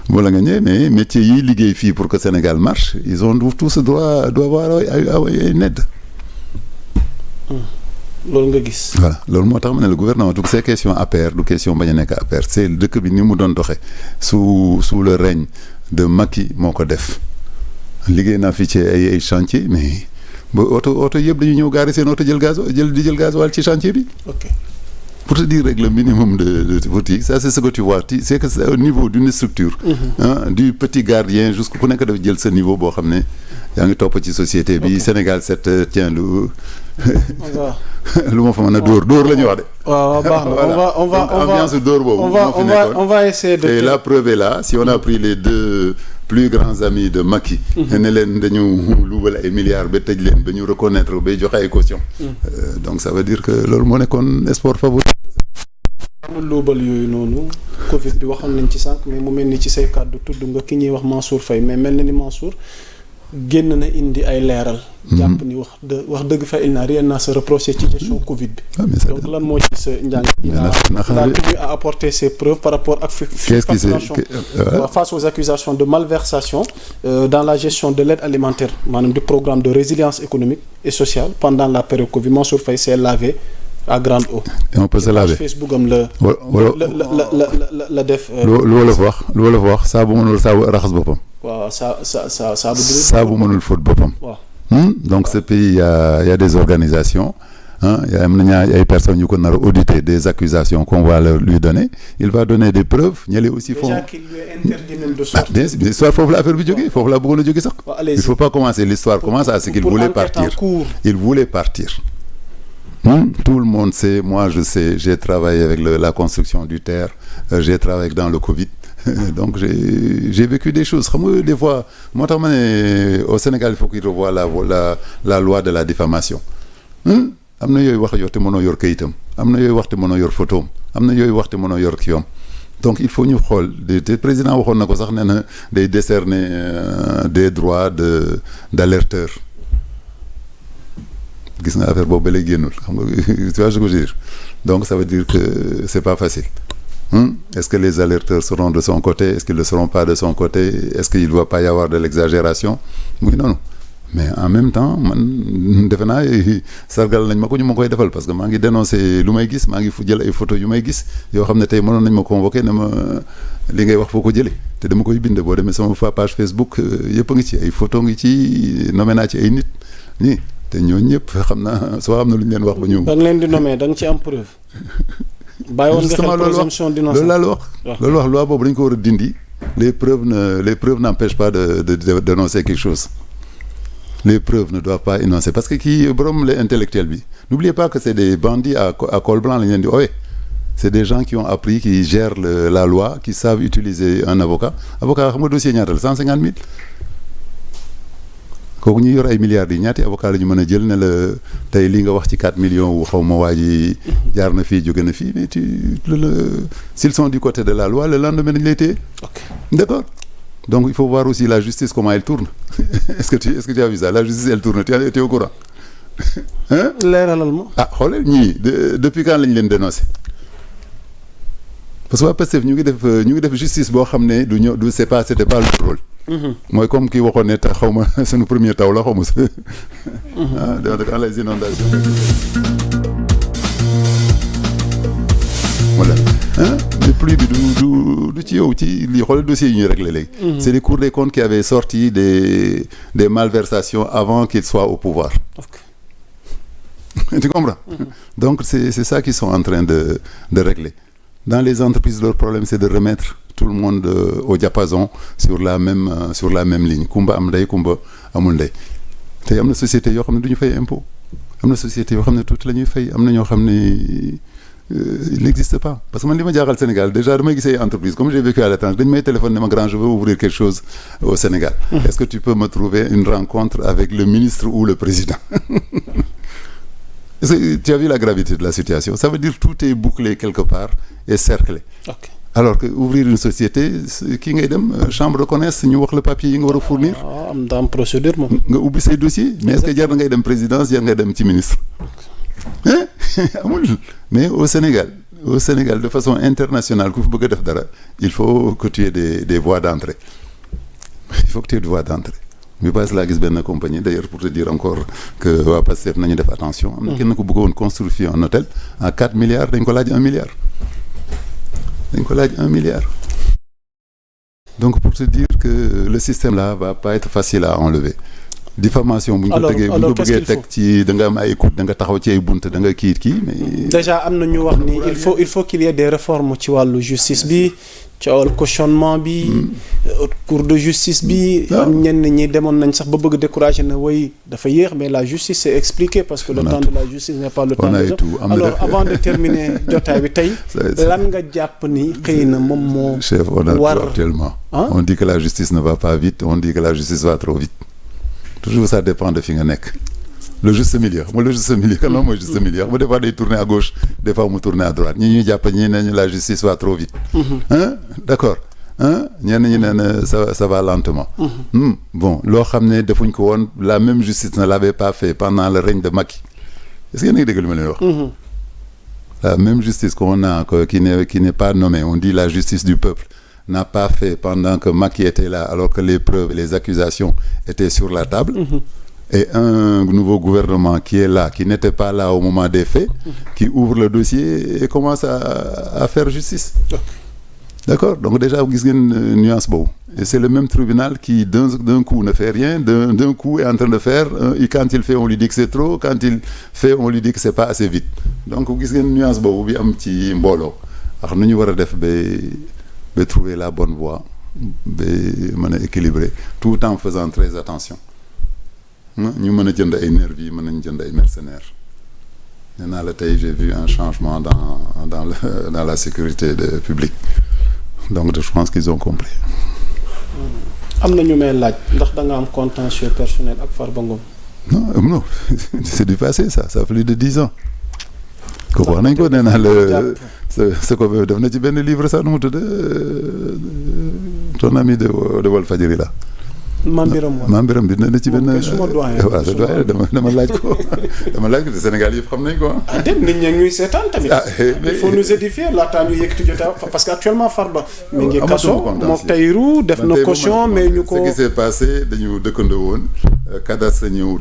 bu la nga ñëwee mais métier yiy liggéey fii pour que Sénégal marche ils ont tous droit avoir une aide. loolu nga gis. voilà loolu moo tax ma ne le gouvernement du c'est question APR du question bañ a nekk APR c'est dëkk bi ni mu doon doxe sous le règne de Macky moo ko def. liggéey naa fi ci ay chantier mais ba oto yëpp dañu ñëw gaari seen oto jël gasoil ci chantier bi. ok pour te dire rek le minimum de politique ça c'est ce que tu vois c'est que c'est au niveau d'une structure. Du petit gardien jusqu'au ku nekk daf jël sa niveau boo xam ne yaa ngi topp ci société bi. Sénégal set tiens lu ma fa mën a dóor la ñuy wax de. waaw baax na on va ambiance dóor boobu. on va essayer de. et la preuve est là si on a pris les deux plus grands amis de Macky. ne leen dañu luubal ay milliards ba tëj leen ba ñu reconnaître ba joxe ay caution. donc ça veut dire que loolu moo nekkoon sport favori. amul luubal yooyu noonu Covid bi waxoon nañ ci sànq mais mu mel ni ci say kàddu tudd nga ki ñuy wax Mansour Faye mais mel na ni Mansour génn na indi ay leeral. jàpp ni wax dëgg fa il n'a rien à se reprocher ci gestion Covid bi. donc lan moo ci sa njàng. il a tenu à apporter ses preuves par rapport ak. face aux accusations de malversation dans la gestion de l'aide alimentaire maanaam du programme de résilience économique et sociale pendant la période Covid Mansour Faye s'est lavé à grande eau. et on peut se laver Facebook am la def. lu wala fa wax saabu mënul saabu raxas boppam. waaw saabu mënul fóot boppam. waaw. donc ce pays y a des organisations am na ay personnes yu ko nar a auditer des accusations qu'on va lui donner il va donner des preuves ñële aussi font. déjà qu'il lui est interdit même de sortir. bien l'histoire foofu la affaire bi jógee foofu la bëggoon a jógee sax. il faut pas commencer l'histoire commence à ce qu'il voulait partir. Tout le monde sait moi je sais j'ai travaillé avec la construction du TER j'ai travaillé dans le Covid donc j'ai vécu des choses xam nga des fois moo tax ma ne au Sénégal il faut qu'il revoie la loi de la diffamation am na yooyu wax yor te mënoo yor kayitam am na yooyu wax te mënoo yor photoom am na yooyu wax te mënoo yor kiyoom donc il faut ñu xool te président waxoon na ko sax nee na day décerner des droits d'alerteur gis nga affaire boobu ba lay génnul xam nga tu vois ce que je veux dire donc ça veut dire que c'est pas facile est-ce que les alerteurs seront de son côté est-ce qu'ils ne seront pas de son côté est-ce qu'il ne va pas y avoir de l'exagération muy noonu mais en même temps man defe naa sargal nañ ma ko ñu ma koy defal parce que maa ngi dénoncer lu may gis maa ngi jël ay photos yu may gis yoo xam ne tey mënoon nañ ma convoquer ne ma li ngay wax foo ko jëlee te dama koy bind boo demee sama page Facebook yëpp a ngi ci ay photos ngi ci nommé naa ci ay nit ñii te ñooñu ñëpp xam naa soo xam na lu ñu leen wax ba ñu. da nga leen di nommer da nga ci am preuve. bàyyi woon nga xel présomption d'innocence loolu laa la wax. loolu wax loi boobu dañ ko war a dindi les preuves n'empêchent pas de d'énoncer quelque chose. Les preuves ne doivent pas énoncer parce que kii borom les intellectuels bi n'oubliez pas que c'est des bandits à col blanc la ñu leen di oowe. C'est des gens qui ont appris, qui gèrent la loi, qui savent utiliser un avocat. Avocat xam nga dossier ñaata la 150 000. kooku ñu yor ay milliards yi ñaati avocat la ñu mën a jël ne la tey li nga wax ci 4 millions wu xaw ma waa ji jaar na fii jóge na fii mais s'ils sont du côté de la loi le lendemain dañu lay téye. Ok. D'accord. Donc il faut voir aussi la justice comment elle tourne. est-ce que tu as vu ça? La justice elle tourne, tu es au courant? Hein? leeralal ma. Ah xoolal ñii depuis quand lañ leen dénoncé? Parce que waa Pastef ñu ngi def justice boo xam ne c'était pas le rôle. mooy comme kii waxoon ne tax xaw ma sunu premier taw la xaw ma dans les inondations. Voilà. Mais pluie bi du ci yow ci lii xoolal dossiers yi ñuy réglé léegi. C'est les cours des comptes qui avaient sorti des malversations avant qu'ils soient au pouvoir. Okay. Tu comprends? Donc c'est ça qu'ils sont en train de régler. Dans les entreprises, leur problème c'est de remettre tout le monde au diapason sur la même ligne. Kumba am ndey kumba amul ndey. Tey am na société yoo xam ne du ñu fay impôt. Am na société yoo xam ne tuuti la ñuy fay am na ñoo xam ne il n'existe pas. Parce que man li ma jaaxal Sénégal déjà damay gisee entreprise comme j'ai vécu à l'étranger dañu may téléphone ne ma grand je veux ouvrir quelque chose au Sénégal. Est-ce que tu peux me trouver une rencontre avec le ministre ou le président? Est-ce que tu as vu la gravité de la situation? Ça veut dire tout est bouclé quelque part et cerclé. Ok. Alors que ouvrir une société kii ngay dem chambre de commerce ñu wax le papier yi nga war a fournir. am na procédure moom. nga ubbi say dossier mais est-ce que jar na ngay dem présidence jar ngay dem ci ministre. amul mais au Sénégal de façon internationale ku fi bëgg a def dara il faut que tu aies des voies d'entrée. Il faut que tu aies des voies d'entrée. bi passe laa gis benn compagnie d'ailleurs pour te dire encore que waa Pastef nañu def attention. am na kenn ku bëggoon construire fii un hôtel à 4 milliards dañ ko laaj 1 milliard. dañ ko laaj 1 milliard. Donc pour te dire que le système là va pas être facile à enlever. Diffamation bu ñu ko tegee bu ñu ko bëggee teg ci da nga am ay écoute da nga taxaw ci ay bunt da nga kii mais. Déjà am na ñu wax ni il faut qu'il y ait des réformes ci wàllu justice bi ci wàllu cautionnement bi. cour de justice bi. am ñenn ñi demoon nañ sax ba bëgg décourager na way dafa yéex mais la justice c'est expliqué parce que le temps de la justice n'est pas le temps des hommes. Alors avant de terminer jotaay bi tey. lan nga jàpp ni xëy na moom moo. Chef on a tout actuellement. On dit que la justice ne va pas vite on dit que la justice va trop vite. Toujours ça dépend de fi nga nekk. Le juste milieu mooy le juste milieu kan la mooy juste milieu xam nga des fois day tourner à gauche des fois mu tourner à droite ñi ñuy jàpp ñi ne ñu la justice va trop vite. D'accord ñenn ñi ne na ça va lentement. Bon loo xam ne defuñ ko woon la même justice ne l'avait pas fait pendant le règne de Macky est-ce que yéen a ngi dégg lu ma leen wax. La même justice qu'on a qui n'est pas nommée on dit la justice du peuple. N'a pas fait pendant que Macky était là alors que les preuves et les accusations étaient sur la table. Et un nouveau gouvernement qui est là qui n'était pas là au moment des faits qui ouvre le dossier et commence à faire justice. D'accord? Donc déjà gis ngeen nuance boobu et c'est le même tribunal qui d'un coup ne fait rien d'un coup est en train de faire et quand il fait on lui dit que c'est trop quand il fait on lui dit que c'est pas assez vite donc gis ngeen nuance boobu bi am ci mbooloo wax nu ñu war a def ba trouver la bonne voie ba mën a équilibrer tout en faisant très attention ñu mën a jënd ay nervis yi mën nañ jënd ay mercenaires nee naa la tey j'ai vu un changement dans la sécurité publique donc je pense qu'ils ont compris. am na ñu may laaj ndax da nga am contentieux personnel ak Farba Ngom. non c'est du passé ça fait plus de 10 ans. kooku wax nañ ko nee naa la sa ko def na ci benn livre sax nu mu tudd ton ami de Walfadjri la. Mame Birame bi na ci benn. waaw sa doyen dama laaj ko te Sénégal yëpp xam nañ ko ah. dem nit ñi ñuy seetaan tamit. il faut nous édifier laataa ñu yëkkati jotaay parce que actuellement Farba. mi ngi kaso mook Tahirou def na caution mais ñu ko. ce qui s'est passé dañu dëkkandoo woon cadastre ñëw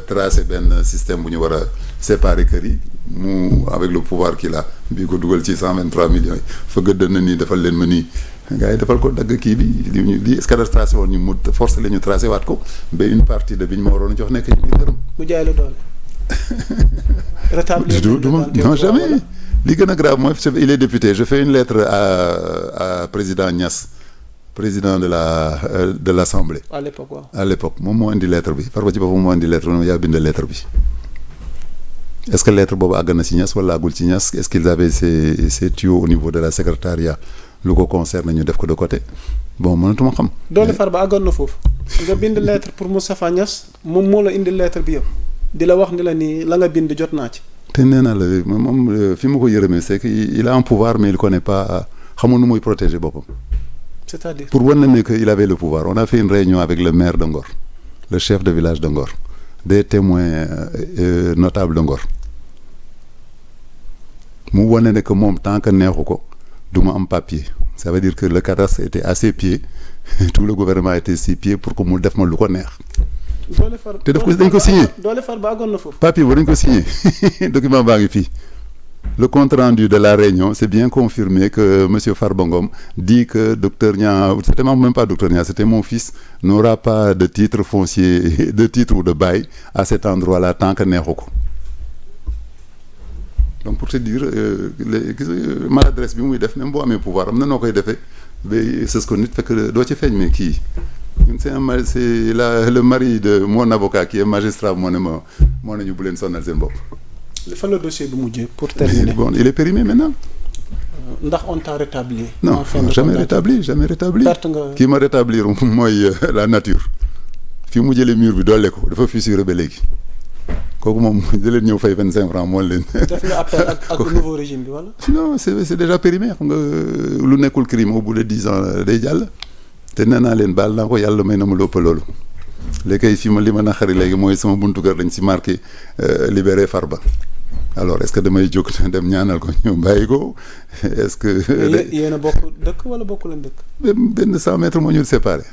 tracé benn système bu ñu war a séparer kër yi mu avec le pouvoir qu'il a bi ko dugal ci 123 millions yi fa gëdd na nii defal leen ma nii. gars yi defal ko dagg kii bi li cadastre tracé woon ñu mu forcé la ñu tracé waat ko ba une partie de bi ñu ma waroon jox nekk ci biir këram. mu jaay la doole. rétablir non jamais li gën a grave mooy il est député je fais une lettre à président Niass président de l'Assemblée. à l'époque waaw. à l'époque moom moo indi lettre bi Farba ci boppam moo indi lettre bi yaa bind lettre bi est-ce que lettre boobu àgg na ci Niass wala àggul ci Niass est-ce qu'ils avaient ces tuyaux au niveau de la secrétariat lu ko concerne ñu def ko de côté bon mënatuma xam. doole Farba àggoon na foofu. nga bind lettre pour Moustapha Niass moom moo la indi lettre bi yow di la wax ni la ni la nga bind jot naa ci. te nee naa la moom fi ma ko yërëmee c'est que il a un pouvoir mais il connaît pas xamul nu muy protéger boppam. c'est-à-dire pour wan na ne que il avait le pouvoir on a fait une réunion avec le maire de Ngor le chef de village de Ngor des témoins notables de Ngor mu wane ne que moom tant que neexu ko du ma am papier ça veut dire que le cadastre était à ses pieds tout le gouvernement était à ses pieds pour que mu def ma lu ko neex. te daf ko dañ ko signé doole Farba àggoon na foofu. papier boobu dañ ko signé document baa ngi fii. Le compte rendu de la réunion c'est bien confirmé que monsieur Farba Ngom dit que docteur Niang c'était même pas docteur Niang c'était mon fils n'aura pas de titre foncier de titre ou de bail à cet endroit-là tant que neexu ko donc pour te dire maladresse bi muy def même boo amee pouvoir am na noo koy defee ba sës ko nit fekk doo ci feeñ mais kii c'est le mari de mon avocat qui est magistrat moo ne ñu bu leen sonnal seen bopp. fan la dossier bi mujjee pour terminer. Bon il est périmé maintenant. ndax on t'a rétabli. non jamais rétabli. perte nga kii ma rétablir mooy la nature fi mu jëlee mur bi doole ko dafa fissuré ba léegi kooku moom da leen ñëw fay 25 francs moo leen. def nga appel ak nouveau régime bi wala. non c'est déjà périmé xam nga lu nekkul crime au bout de 10 ans day jàll te nee naa leen baal naa ko yàlla may na ma lépp loolu léegi fi ma li ma naqari léegi mooy sama buntu kër dañ ci marqué libéré Farba. alors est-ce que damay jóg dem ñaanal ko ñu bàyyi ko est-ce que. yéen a bokk dëkk wala bokk leen dëkk. benn 100 mètres moo ñu séparé.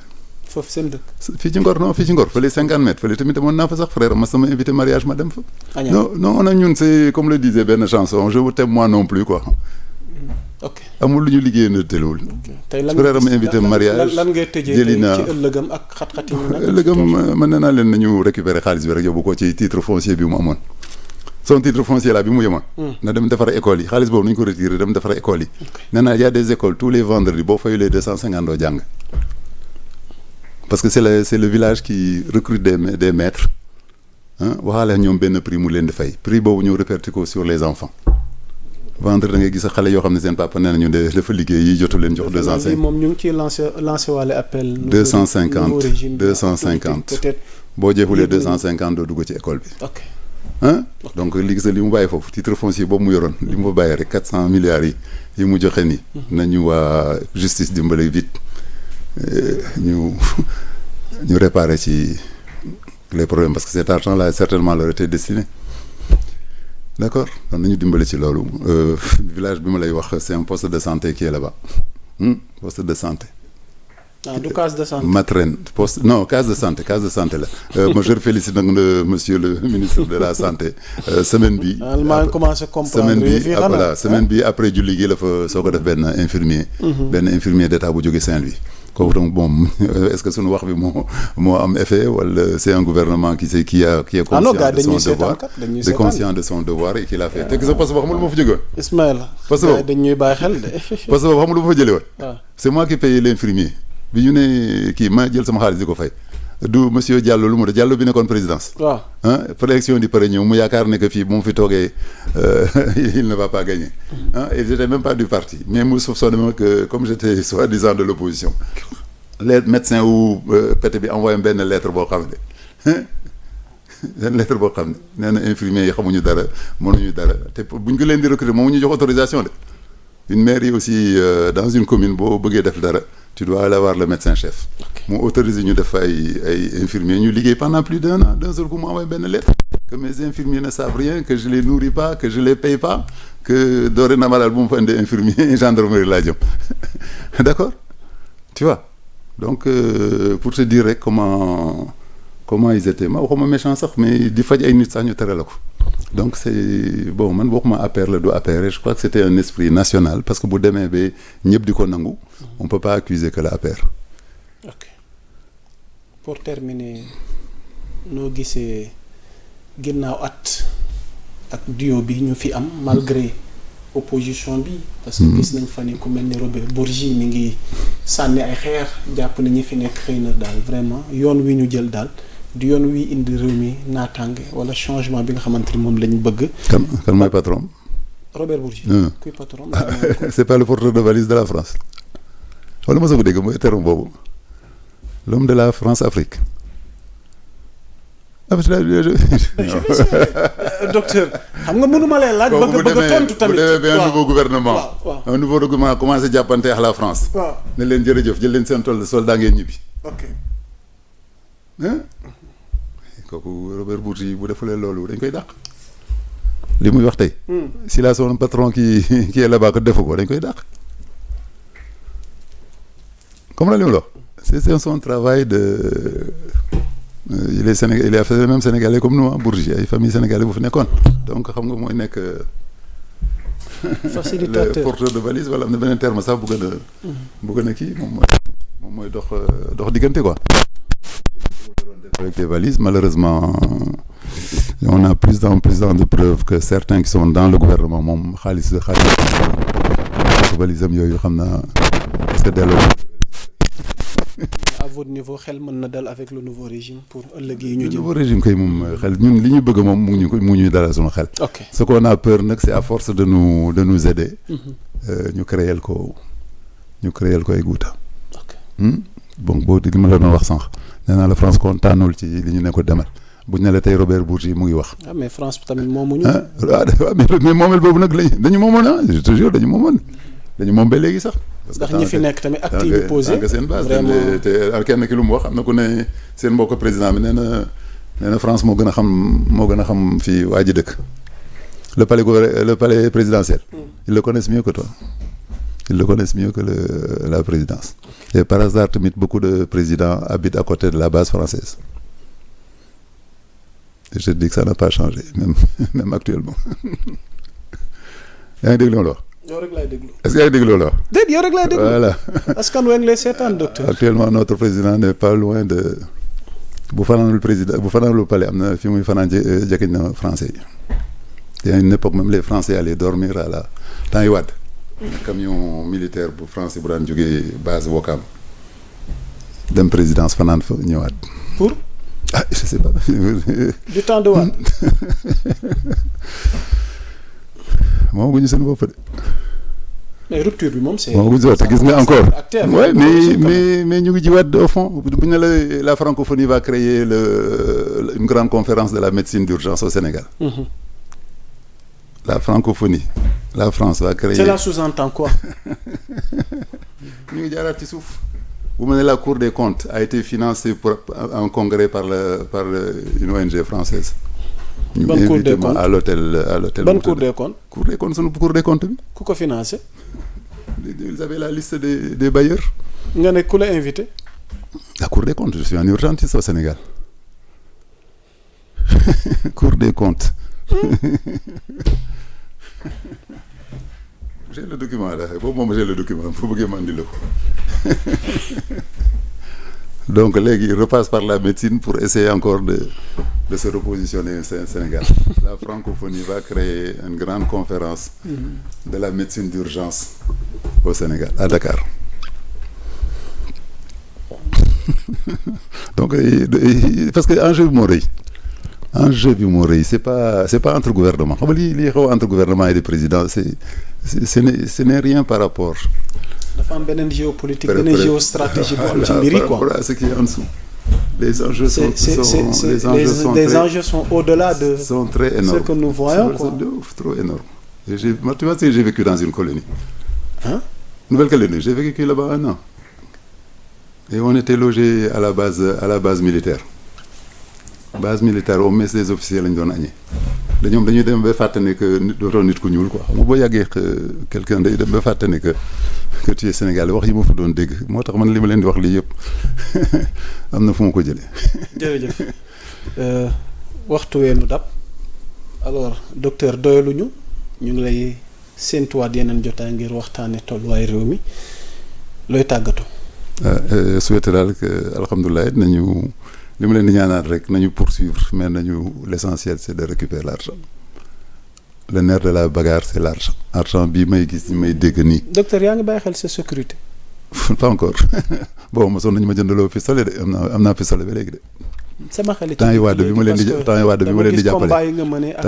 foofu seen dëkk. fii ci Ngor non fii ci Ngor fële 50 mètres fële tamit demoon naa fa sax frère ma sama invité mariage ma dem fa. non on a ñun c'est comme le disait benn chanson je vous t'aime moi non plus quoi. ok amul lu ñu liggéey na tëlewul. tey lan frère ma invité mariage lan ngay tëjee jëli naa ci ëllëgam ak xat-xat yi ñu nekk. ëllëgam mën naa leen nañu récupérer xaalis bi rek yóbbu ko ci titre foncier bi mu amoon. son titre foncier là bi mu yemoon. na dem defar école yi xaalis boobu nañu ko retiré dem defar école yi. nee naa y a des écoles tous les vendredis boo fayulee 250 doo jàng. parce que c'est le village qui recrute des maîtres waxaale ñoom benn prix mu leen di fay prix boobu ñu répercuté ko sur les enfants. vendredi da ngay gis xale yoo xam ne seen papa nee nañu dafa liggéey yi jotu leen jox 250. moom ñu ngi ciy lancé waale appel. 250 peut-être. boo jeexulee 250 doo dugg ci école bi. ok donc li gis li mu bàyyi foofu titre foncier boobu mu yoroon li mu fa bàyyi rek 400 milliards yi mu joxe nii. nañu waa justice dimbale vite ñu réparer ci les problèmes parce que cet argent là certainement leur était destiné. d'accord donc nañu dimbali ci loolu village bi ma lay wax c'est un poste de santé qui est là-bas poste de santé. du case de santé. Matrène poste non case de santé la moi je félicite nag monsieur le ministre de la santé semaine bi. maa ngi commencé comprendre semaine bi après julli gi la fa soo ko def benn infirmier d'état bu jóge Saint-Louis. kooku donc bon est-ce que suñu wax bi moo am effet wala c'est un gouvernement qui est conscient de son devoir et qui l'a fait. te gis nga poste boo xam lu ma fa jóge woon. Ismaïla. poste boobu dañuy bàyyi xel de. poste boobu xam lu ma fa jëlee woon. c'est moi qui paye l'infirmier bi ñu ne kii ma jël sama xaalis di ko fay du monsieur Diallo lu mu de Diallo bi nekkoon présidence. waaw élection di pare ñëw mu yaakaar ne que fii bu mu fi toogee il ne va pas gagner. et j'étais même pas du parti mais mu soupçonné que comme j'étais soi-disant de l'opposition les médecins wu pété bi envoyé benn lettre boo xam ne nee na infirmiers yi xamuñu dara mënuñu dara te buñ ko leen di recruter moom ñu jox autorisation de une mairie aussi dans une commune boo bëggee def dara. tu dois aller voir le médecin chef. mu autorisé ñu def ay infirmiers ñu liggéey pendant plus d'un an d'un seul coup mu envoyé benn lettre que mes infirmiers ne savent rien que je les nourris pas que je les paye pas que dorénavant daal bu mu fa indee infirmier gendarmerie laa jëm d'accord tu vois donc pour te dire rek comment ils étaient ma waxuma méchant sax mais di faj ay nit sax ñu tere la ko donc c'est bon man waxuma APR la du APR je crois que c'était un esprit national parce que bu demee ba ñëpp di ko nangu on peut pas accuser que la APR. ok pour terminer noo gisee ginnaaw at ak duo bi ñu fi am malgré opposition bi. parce que gis nañ fa ni ku mel ni Robert Bourgi mi ngi sànni ay xeer jàpp na ñi fi nekk xëy na daal vraiment yoon wi ñu jël daal di yoon wi indi réew mi naataange wala changement bi nga xamante ni moom lañ bëgg. kan mooy patron. Robert Bourgi. kuy patron. c'est pas le porteur de valise de la France. wala mos a ko dégg mooy terme boobu l'homme de la France-Afrique. docteur xam nga mënuma leen laaj. bëgg a tontu tamit bu demee un nouveau gouvernement. waaw un nouveau gouvernement commencé jàppante ak la France. waaw ne leen jërëjëf jël leen seen tool soldat ngeen ñibbi. ok. kooku Robert Bourgi bu defulee loolu dañ koy dàq. li muy wax tey. s'il a son patron qui est là-bas que defu ko dañ koy dàq. comme li mu la wax c'est son travail de. il est même sénégalais comme nous Bourgi ay famille sénégalais bu fi nekkoon donc xam nga mooy nekk. facilitateur le porteur de valise wala am na beneen terme sax bu gën a kii moom mooy dox diggante quoi. avec des valises malheureusement on a plus en plus de preuves que certains qui sont dans le gouvernement moom xaalis valise am yooyu xam naa est-ce que delloo. à votre niveau xel mën na dal avec le nouveau régime pour ëllëg yi ñu jëm. le nouveau régime kay moom xel ñun li ñu bëgg moom mu ñuy dalal suñu xel. ok ce qu'on a peur nag c'est à force de nous aider. ñu créer ko ay guuta. ok bon boo di li ma la doon wax sànq nee naa la France kontaanul ci li ñu ne ko demal buñ ne la tey Robert Bourgi mu ngi wax. ah mais France tamit moomuñu. mais moomeel boobu nag dañu moomoon je te jure dañu moomoon ba léegi sax. ndax ñi fi nekk tamit acte yi posé seen base te kenn ki lu mu wax am na ku ne seen mbokk président bi nee na France moo gën a xam fii waa ji dëkk le palais présidentiel. Ils le connaissent mieux que toi. Ils le connaissent mieux que la présidence. Et par hasard tamit beaucoup de présidents habitent à côté de la base française. Et je te dis que ça n'a pas changé même actuellement. yaa ngi dégg li ma la wax. yow rek laay déglu. est-ce que yaa ngi dégg loolu wax. déet yow rek laay déglu. voilà. askan wi ngi lay seetaan docteur. actuellement notre président n'est pas loin de bu fanaanul palais am na fi muy fanaan jëkkiñ na français yi. Il y a une époque même les Français allaient dormir à la temps yi Wade. camion militaire bu français bu daan jógee base Ouakam dem présidence fanaan fa ñëwaat. pour. ah je sais pas. du temps de Wade. moom gu ñu seen bopp de. mais rupture bi moom c'est. moom gu ñu te gis nga encore. ouais mais ñu ngi jiwaat au fond bu ñu ne la francophonie va créer une grande conférence de la médecine d'urgence au Sénégal. La francophonie la France va créer. Cela sous-entend quoi. ñu ngi jaaraat ci suuf. bu ma ne la Cour des comptes a été financée pour un congrès par une ONG française. ban Cour des comptes à l'hôtel. ban Cour des comptes. Cour des comptes sunu Cour des comptes bi. ku ko financé. ils avaient la liste des bailleurs. nga ne ku la invité. La Cour des comptes je suis un urgentiste au Sénégal. Cour des comptes. J'ai le document là boobu moom j'ai le document fu bëggee ma andi la ko. Donc léegi il repasse par la médecine pour essayer encore de se repositionner au Sénégal. La francophonie va créer une grande conférence de la médecine d'urgence au Sénégal, à Dakar. Donc parce que enjeu bi moo rëy c'est pas entre gouvernement xam nga lii xaw entre gouvernement et les présidents ce n'est rien par rapport. dafa am beneen géopolitique beneen géostratégie bu am ci mbir yi quoi. Voilà ce qui est en dessous. Les enjeux sont au-delà de. Sont très énormes. Ce que nous voyons quoi. Trop énorme. Tu vois que j'ai vécu dans une colonie. Hein? Nouvelle-Calédonie, j'ai vécu là-bas 1 an. Et on était logé à la base militaire. Base militaire au mess des officiers lañ doon añee dañuy dem ba fàtte ne que dootoo nit ku ñuul quoi xam nga boo yàggee quelqu'un day dem ba fàtte ne que tu es Sénégalais wax yi ma fa doon dégg moo tax man li ma leen di wax lii yëpp am na fu ma ko jëlee. jërëjëf waxtu weenu dab alors docteur doyaluñu ñu ngi lay séentuwaat yeneen jotaay ngir waxtaane tolluwaay réew mi looy tàggatoo. souhaité daal que alhamdulilah nañu. li ma leen di ñaanaat rek nañu poursuivre mais l'essentiel c'est de récupérer l'argent le nerf de la bagarre c'est l'argent argent bii may gis may dégg nii. docteur yaa ngi bàyyi xel sa sécurité. pas encore bon mosoon nañu ma jëndaloo pistolet de am naa pistolet ba léegi de. sama xel temps yi Wade bi ma leen di jàppale temps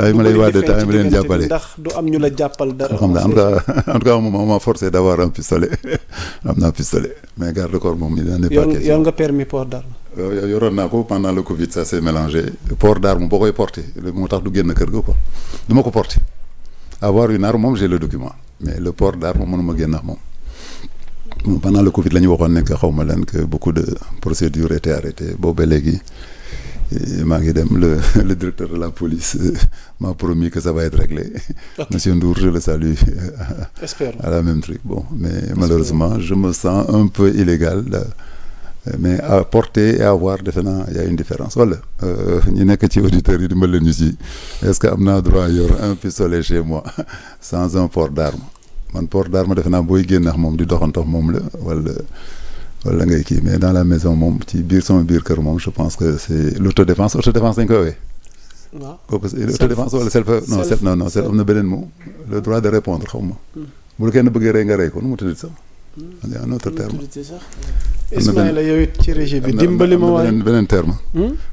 yi ma leen di jàppale ndax du am ñu la jàppal dara. xam nga en tout cas on m'a forcé d'avoir un pistolet am naa pistolet mais garde corps moom il n'en est pas question. yor nga permis port d'arme. yoroon naa ko pendant le Covid ça s'est mélangé port d'arme boo koy porté moo tax du génn kër ga quoi du ma ko porté avoir une arme moom j'ai le document mais le port d'arme mënuma génn ak moom. Pendant le Covid la ñu waxoon ne que xaw ma leen que beaucoup de procédures étaient arrêtées boobu ba léegi maa ngi dem le directeur de la police m'a promis que ça va être réglé. Okay. Monsieur Ndour je le salue. À la même truc bon mais malheureusement je me sens un peu illégal mais à porter et à avoir defe naa y a une différence wala ñi nekk ci auditeurs yi dimbal leen ñu ci est-ce que am naa droit yor un pistolet chez moi sans un port d'arme. Man port d'arme defe naa booy génn ak moom di doxantox moom la wala ngay kii mais dans la maison moom ci biir sama biir kër moom je pense que c'est l'autodéfense dañ koy woowee. waaw kooku l'autodéfense wala non self am na beneen mot le droit de répondre xaw ma. bu la kenn bëggee rey nga rey ko nu mu tudd sax. il y a un autre terme. Ismaïla yow it ci régie bi dimbali ma waaye beneen terme.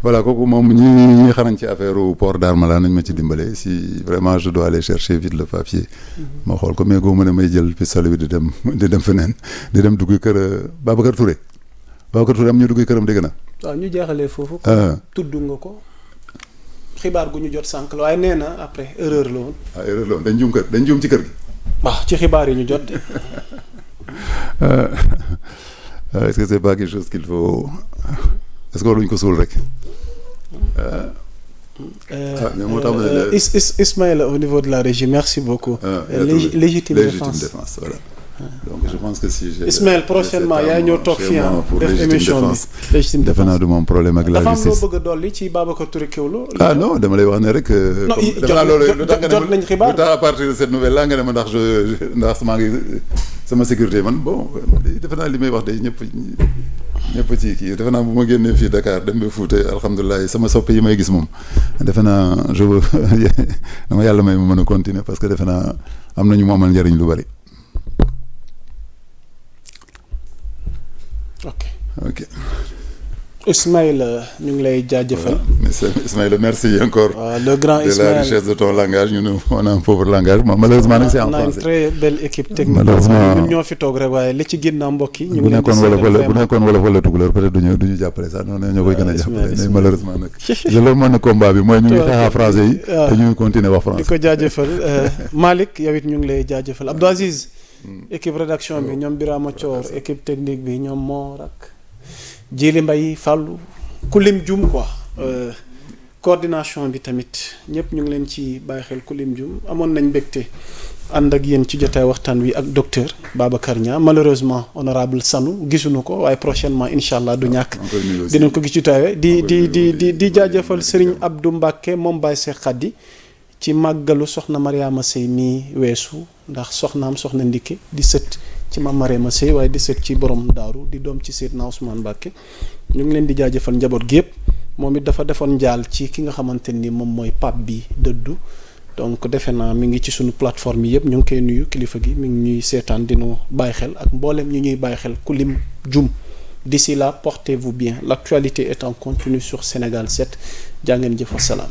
voilà kooku moom ñi xarañ ci affaire port d'arme la nañ ma ci dimbale si vraiment je dois aller chercher vite le papier. ma xool ko mais góob ma ne may jël pistolet bi di dem feneen di dem dugg kër Babacar Touré am ñu dugg këram dégg na. waaw ñu jeexalee foofu. tudd nga ko xibaar gu ñu jot sànq la waaye nee na après erreur la woon. erreur la woon dañ juum ci kër gi. waaw ci xibaar yi ñu jot. Est-ce que c'est pas quelque chose qu'il faut est-ce que waruñu ko suul rek. mais moo tax Ismaïla au niveau de la régie merci beaucoup. Légitime défense voilà. Donc je pense que si j'ai Ismaël prochainement yaa ñëw toog fii def émission bi légitime défense defe naa du moom problème ak la justice. dafa am loo bëgg a dolli ci Babacar Touré Kewoulo. Non dama lay wax ne rek. defe naa loolu jot nañ xibaar lu tax à partir de cette nouvelle là nga ne ma ndax maa ngi sama sécurité man bon defe naa li may wax de ñëpp ci kii defe naa bu ma génnee fii Dakar dem ba Fouta alhamdulilah sama soppe yi may gis moom defe naa dama yàlla may ma mën a continuer parce que defe naa am nañu mu amal njëriñ lu bari. Ok. Ismaïla ñu ngi lay jaajëfal. Ismaïla merci encore. Le grand Ismaïla de la richesse de ton langage ñun on a un pauvre langage malheureusement nag c'est en français. on a une très belle équipe technique. malheureusement ñun ñoo fi toog rek waaye li ci ginnaaw mbokk yi. ñu bu nekkoon wala tukulóor peut-être du ñu jàppale sax noonu ñoo koy gën a jàppale mais malheureusement nag. je le mën a combat bi mooy ñu ngi xeex français yi. te ñu ngi continuer wax français. di ko jaajëfal Malick yow it ñu ngi lay jaajëfal Abdou Aziz. équipe rédaction bi ñoom Birama Thior équipe technique bi ñoom Mor ak Djili Mbaye Fallou kulim jum quoi coordination bi tamit ñëpp ñu ngi leen ci bàyyi xel kulim jum amoon nañ mbégte ànd ak yéen ci jotaay waxtaan wi ak docteur Babacar Niang malheureusement honorable Sanu gisuñu ko waaye prochainement incha allah du ñàkk dinañ ko gis ci taawee di jaajëfal Serigne Abdou Mbacke moom Baye Cheikh Khady ci màggalu soxna Mariama Sey mi weesu ndax soxnaam soxna Ndike di sët ci Mame Mariama Sey waaye di sët ci borom daaru di doom ci Seydina Ousmane Mbacke ñu ngi leen di jaajëfal njaboot gi yëpp moom it dafa defoon njaal ci ki nga xamante ni moom mooy pape bi dëddu donc defe naa mi ngi ci suñu plateforme yi yëpp ñu ngi koy nuyu kilifa gi mi ngi ñuy seetaan dinu bàyyi xel ak mboolem ñu ñuy bàyyi xel ku lim jum d'ici là portez-vous bien l'actualité est en continu sur Sénégal 7 jaa ngeen jëf wa salaam